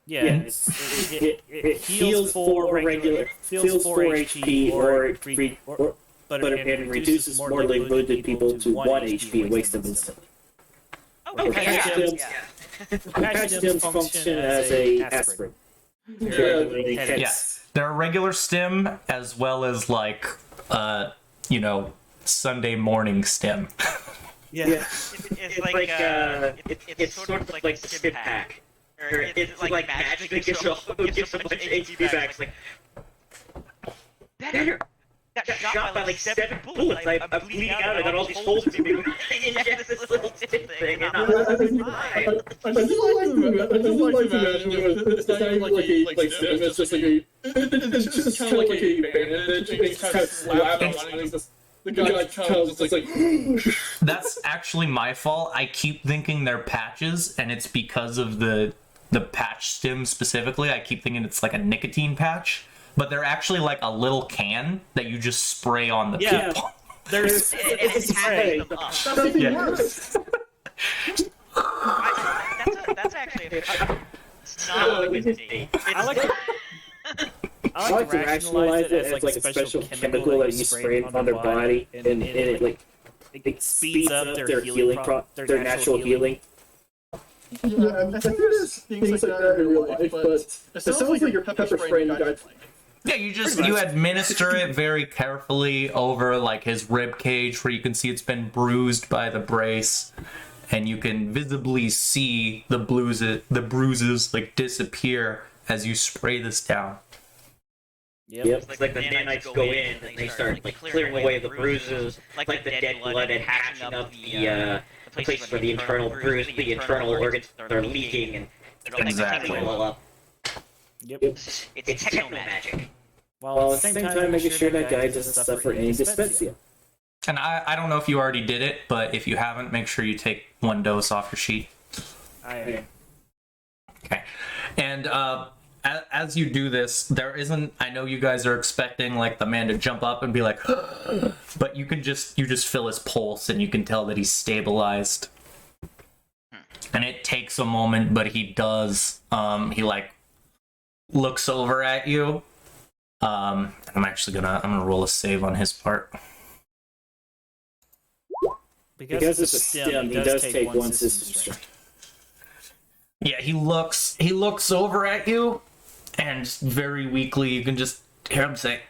S8: Yeah.
S5: It heals 4 regular, heals 4 HP, but it reduces mortally wounded people to 1 HP and wakes them instantly.
S7: Okay.
S5: Patch stems function as a aspirin.
S2: Yes. They're a regular stim as well as like Sunday morning stim.
S5: Yeah.
S7: It's like it's sort of like a stim pack. Or it's like magically gives you a bunch of ATB bags. Like, better. Got shot by like 7 bullets. I'm bleeding out. I got all these holes in me. Inject this little stim thing. And I'm fine.
S4: I just like to imagine it's not even like a stem, it's just like it's just kind of like a bandage. It's kind of slapped on it. The guy kind of just like
S2: That's actually my fault. I keep thinking they're patches, and it's because of the patch stim specifically. I keep thinking it's like a nicotine patch, but they're actually like a little can that you just spray on the people.
S5: There's
S7: It's spray.
S4: nothing worse.
S7: That's actually it's not a mistake.
S5: I like to rationalize it as like a special chemical that you spray on their body, and it like it speeds up their healing, their natural healing.
S4: Yeah, I think there's things like that in real life, but it sounds like you're pepper spraying the guy.
S2: Yeah, you administer it very carefully over like his rib cage, where you can see it's been bruised by the brace, and you can visibly see the bruises like disappear as you spray this down.
S5: Yep.
S3: It's like the nanites go in and they start like clearing away the bruises, like the dead blood, and patching up the places where the internal organs are leaking and
S2: Exactly.
S3: all up.
S5: Yep.
S3: It's techno magic.
S5: While at the same time making sure that guy doesn't suffer any dyspepsia.
S2: And I don't know if you already did it, but if you haven't, make sure you take 1 dose off your sheet.
S5: I
S2: Okay. And as you do this, there isn't, I know you guys are expecting like the man to jump up and be like, but you just feel his pulse and you can tell that he's stabilized. And it takes a moment, but he does, he like looks over at you. I'm gonna roll a save on his part.
S5: because it's a stem, he does take 1 system strength.
S2: Yeah, he looks over at you, and very weakly you can just hear him say,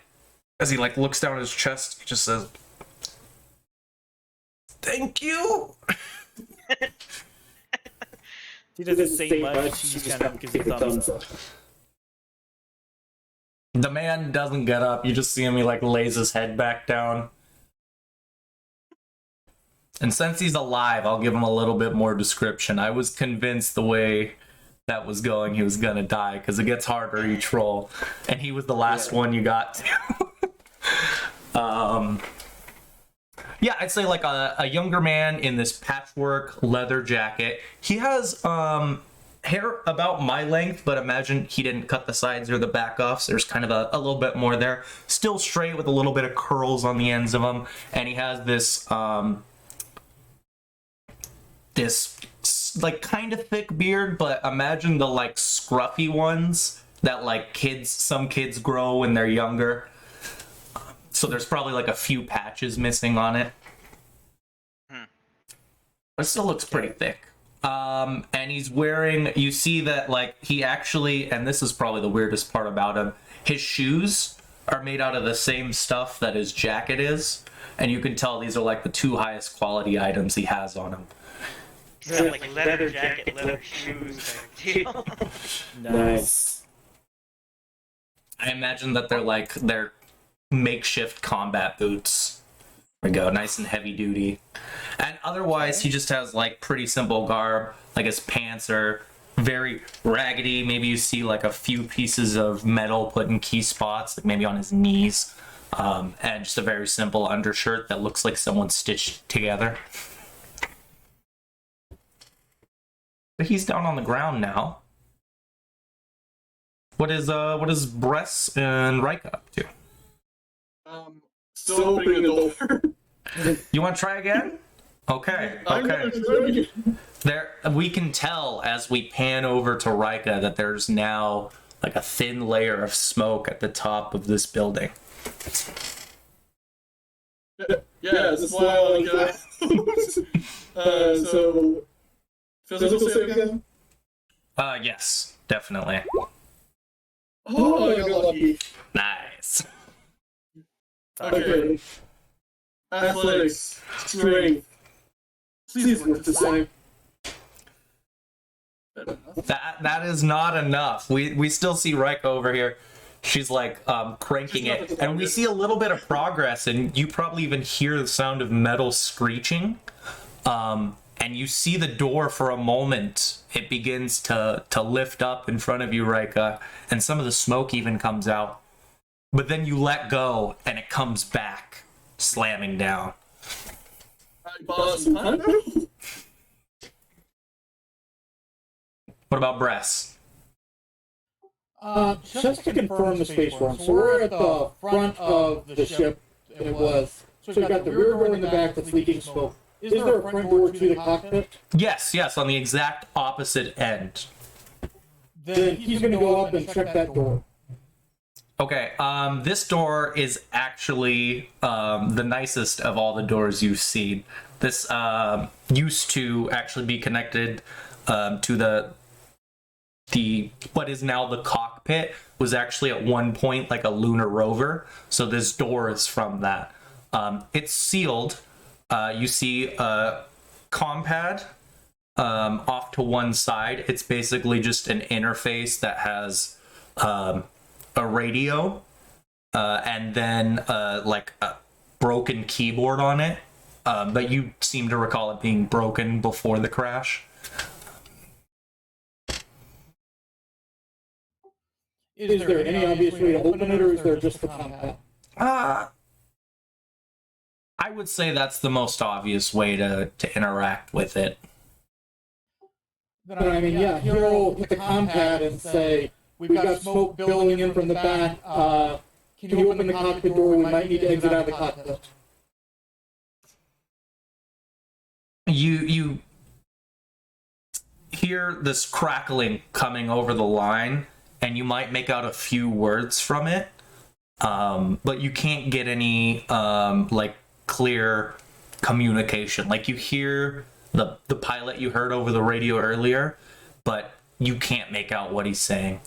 S2: as he like looks down his chest, he just says, "Thank you."
S5: He doesn't say much, he just kind of gives you a thumbs up.
S2: The man doesn't get up. You just see him, he like lays his head back down. And since he's alive, I'll give him a little bit more description. I was convinced the way that was going, he was gonna die, because it gets harder each roll. And he was the last one you got to. Yeah, I'd say like a younger man in this patchwork leather jacket. He has hair about my length, but imagine he didn't cut the sides or the back off, so there's kind of a little bit more there. Still straight with a little bit of curls on the ends of them. And he has this like kind of thick beard, but imagine the like scruffy ones that like some kids grow when they're younger. So there's probably like a few patches missing on it. But it still looks pretty thick. And he's wearing, you see that like he actually, and this is probably the weirdest part about him, his shoes are made out of the same stuff that his jacket is. And you can tell these are like the 2 highest quality items he has on him.
S7: He's got like leather jacket, leather shoes, deal.
S5: Nice.
S2: I imagine that they're makeshift combat boots. There we go, nice and heavy duty. And otherwise, he just has like pretty simple garb. Like his pants are very raggedy. Maybe you see like a few pieces of metal put in key spots, like maybe on his knees. And just a very simple undershirt that looks like someone stitched together. But he's down on the ground now. What is Bress and Rika up to?
S4: Still opening the door.
S2: You want to try again? Okay. There, we can tell as we pan over to Rika that there's now like a thin layer of smoke at the top of this building.
S4: Yeah, this is why so physical save again?
S2: Yes, definitely.
S4: Oh, I got lucky.
S2: Nice.
S4: Okay. Athletics, strength. Please work the same.
S2: That is not enough. We still see Reiko over here. She's like cranking it, and we see a little bit of progress, and you probably even hear the sound of metal screeching. And you see the door for a moment. It begins to lift up in front of you, Reika, and some of the smoke even comes out. But then you let go, and it comes back, slamming down.
S4: Boss,
S2: What about Bress?
S6: Just to confirm the space form, so we're at the front of the ship. It was. So we've got the rear door in the back that's leaking smoke. Is there a front door to the cockpit?
S2: Yes, on the exact opposite end.
S6: Then he's going to go up and check that door.
S2: Okay, this door is actually the nicest of all the doors you've seen. This used to actually be connected to the what is now the cockpit, was actually at one point like a lunar rover. So this door is from that. It's sealed. You see a compad off to one side. It's basically just an interface that has a radio and then like a broken keyboard on it. But you seem to recall it being broken before the crash.
S6: Is there any obvious way to open it, or is there just the compad?
S2: I would say that's the most obvious way to interact with it.
S6: Then I mean, yeah, Hero hit the compad and say, we've got smoke billowing in from the back. Can you open the cockpit door? We might need to exit out of the cockpit.
S2: You hear this crackling coming over the line, and you might make out a few words from it, but you can't get any like clear communication. Like, you hear the pilot you heard over the radio earlier, but you can't make out what he's saying.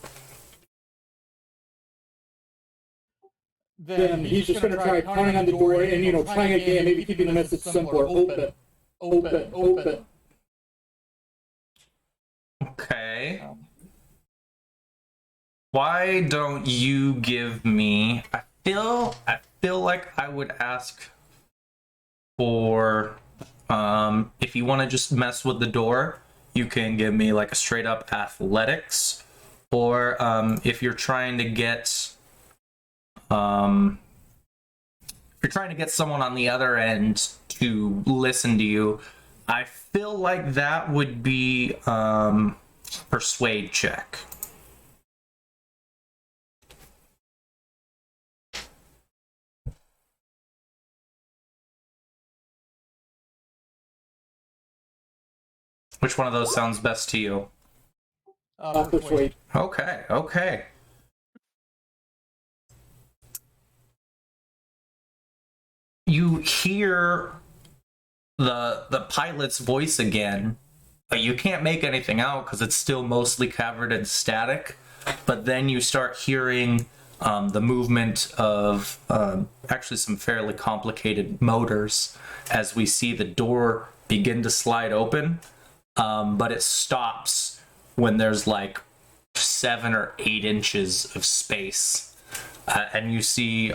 S6: Then he's just going to try pounding on the door and, trying again, maybe keeping the message simpler. Open, open, open.
S2: Okay. Why don't you give me... I feel like I would ask for... if you want to just mess with the door, you can give me like a straight up athletics. Or if you're trying to get... if you're trying to get someone on the other end to listen to you, I feel like that would be persuade check. Which one of those sounds best to you?
S6: Persuade.
S2: Okay. You hear the pilot's voice again, but you can't make anything out because it's still mostly covered in static. But then you start hearing the movement of actually some fairly complicated motors as we see the door begin to slide open. But it stops when there's like 7 or 8 inches of space. And you see,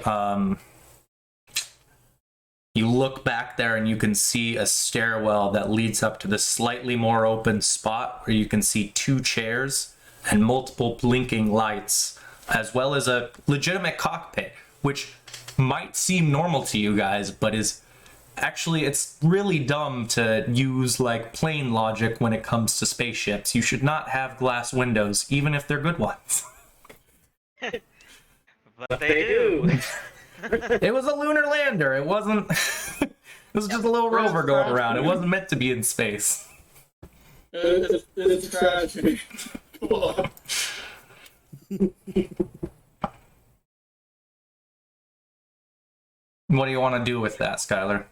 S2: you look back there and you can see a stairwell that leads up to this slightly more open spot where you can see 2 chairs and multiple blinking lights, as well as a legitimate cockpit, which might seem normal to you guys, but is actually, it's really dumb to use like plane logic when it comes to spaceships. You should not have glass windows, even if they're good ones.
S7: But they do.
S2: It was a lunar lander. It wasn't. It was just a little rover going around. It wasn't meant to be in space.
S4: It's tragedy.
S2: What do you want to do with that, Skylar?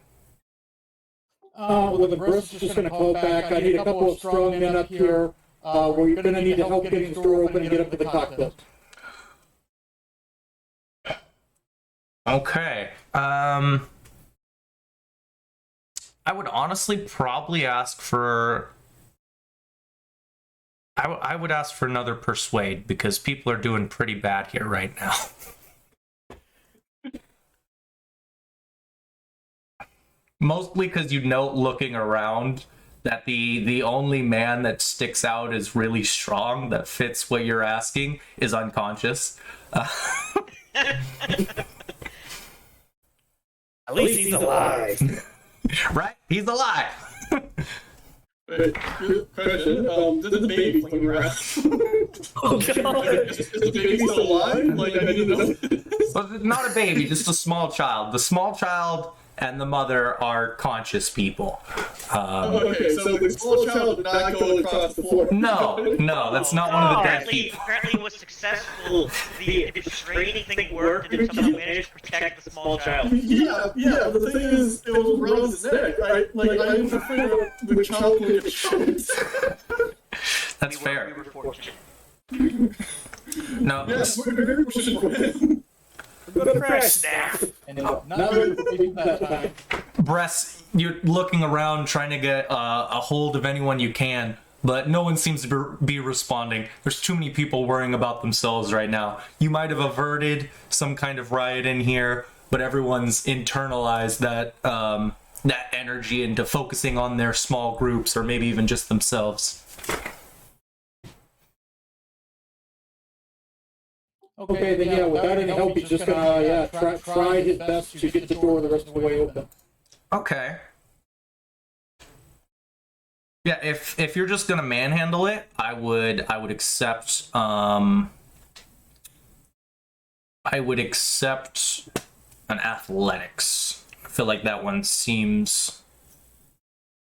S6: Well, the Brist's just going to call back. I need a couple of strong men up here. We're going to need to help getting the door open and get up to the cockpit.
S2: Okay. I would honestly probably ask for. I would ask for another persuade because people are doing pretty bad here right now. Mostly because looking around, that the only man that sticks out is really strong, that fits what you're asking, is unconscious.
S5: At least he's alive.
S2: Right? He's alive!
S4: Wait, question, did the baby fling around?
S5: Oh god.
S4: Is the baby still alive? Like, I didn't know.
S2: Well, not a baby, just a small child. The small child and the mother are conscious people.
S4: Okay, so the small child did not go across the floor.
S2: No, that's not one of the dead people.
S7: Apparently it was successful. The restraining thing worked, and somehow managed to protect the small child.
S4: Yeah, but the thing is, it was around his neck. I was afraid of the child would get choked.
S2: That's
S7: We
S2: fair.
S7: were fortunate.
S2: No,
S4: Yes, we're very fortunate.
S5: Press snap.
S6: And it was not very big that time.
S2: Bress, you're looking around trying to get a hold of anyone you can, but no one seems to be responding. There's too many people worrying about themselves right now. You might have averted some kind of riot in here, but everyone's internalized that energy into focusing on their small groups or maybe even just themselves.
S6: Okay, then yeah, without any help, he's just gonna try his best to get the door the rest of the way open.
S2: Okay. Yeah, if you're just gonna manhandle it, I would accept an athletics. I feel like that one seems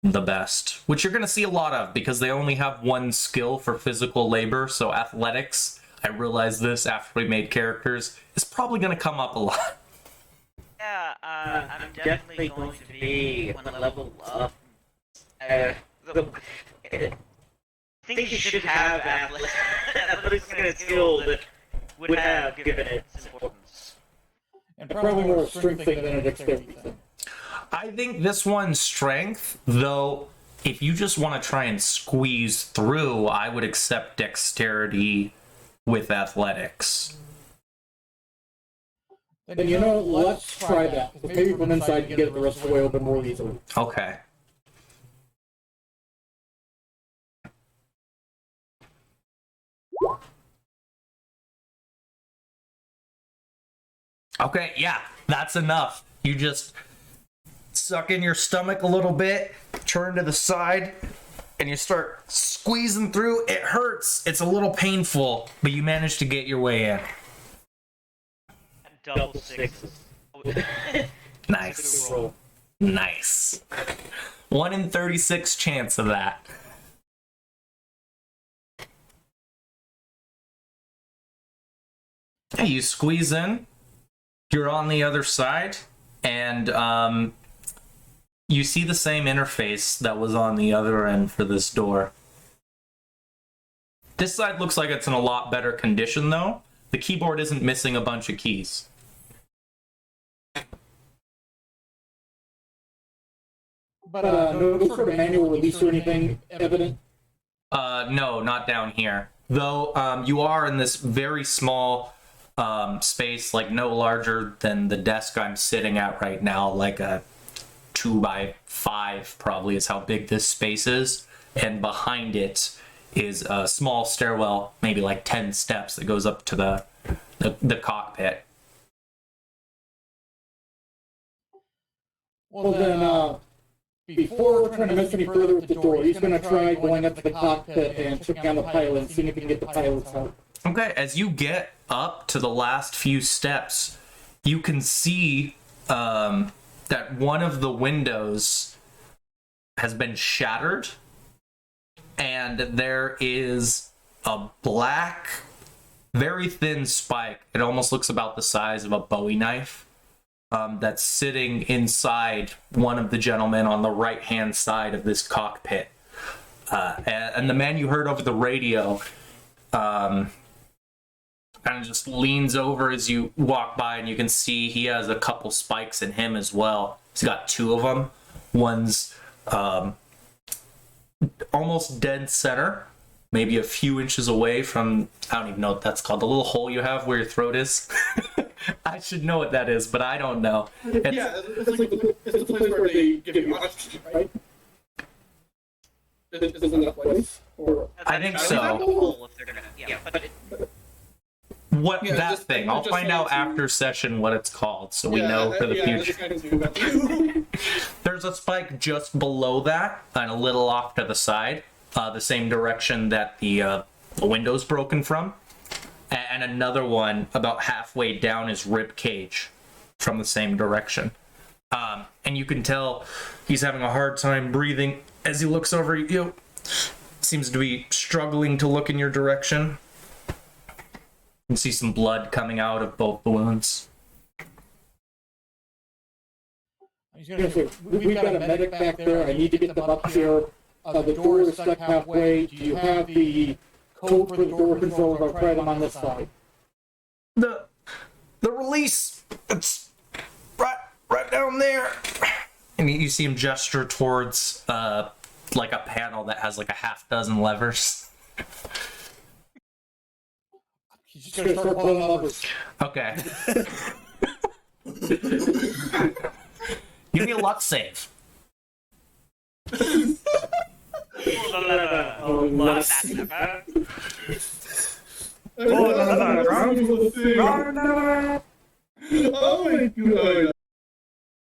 S2: the best, which you're gonna see a lot of because they only have one skill for physical labor. So athletics, I realized this after we made characters, is probably gonna come up a lot.
S7: Yeah, I'm definitely going to be one level up. I think you should have athletics and a skill that would have given it its importance.
S6: And probably more a strength thing than a dexterity thing.
S2: I think this one's strength, though. If you just want to try and squeeze through, I would accept dexterity with athletics.
S6: Then you know, let's try that. Because maybe from inside you can get it the rest of the way open more easily.
S2: Okay. Okay, yeah, that's enough. You just suck in your stomach a little bit, turn to the side, and you start squeezing through. It hurts. It's a little painful, but you manage to get your way in.
S7: Double sixes.
S2: Nice. Nice. 1 in 36 chance of that. Hey, you squeeze in. You're on the other side, and you see the same interface that was on the other end for this door. This side looks like it's in a lot better condition, though. The keyboard isn't missing a bunch of keys.
S6: But no sort of manual release or anything evident?
S2: No, not down here. Though you are in this very small space, like no larger than the desk I'm sitting at right now, like a 2x5 probably is how big this space is. And behind it is a small stairwell, maybe like 10 steps that goes up to the cockpit.
S6: Well then, before trying to mess any further with the door, he's going to try going up to the cockpit and checking on the pilot and seeing if he can get the pilots out.
S2: Okay, as you get up to the last few steps, you can see that one of the windows has been shattered, and there is a black, very thin spike. It almost looks about the size of a Bowie knife. That's sitting inside one of the gentlemen on the right-hand side of this cockpit. And the man you heard over the radio kind of just leans over as you walk by, and you can see he has a couple spikes in him as well. He's got two of them. One's almost dead center, maybe a few inches away from, I don't even know what that's called, the little hole you have where your throat is. I should know what that is, but I don't know.
S4: It's the place where they give you oxygen, right? Isn't that place? Or
S2: I think so. What
S4: Yeah,
S2: that
S4: just-
S2: thing?
S4: I
S2: I'll
S4: just
S2: find
S4: wanted
S2: out
S4: to-
S2: after session what it's called, so we know for the
S4: I
S2: future.
S4: just kind of knew that too.
S2: There's a spike just below that, and a little off to the side, the same direction that the window's broken from, and another one about halfway down his rib cage from the same direction. And you can tell he's having a hard time breathing as he looks over at you. Seems to be struggling to look in your direction. You can see some blood coming out of both the wounds.
S6: He's gonna say, we've got a medic back there. I need to get them up here. The door is stuck halfway. Do you have the code for the door controls? I'll try them on this side.
S2: The release, it's right down there. And you see him gesture towards like a panel that has like a half dozen levers.
S6: He's just gonna start pulling levers.
S2: Okay. Give me a luck save.
S4: Oh my god.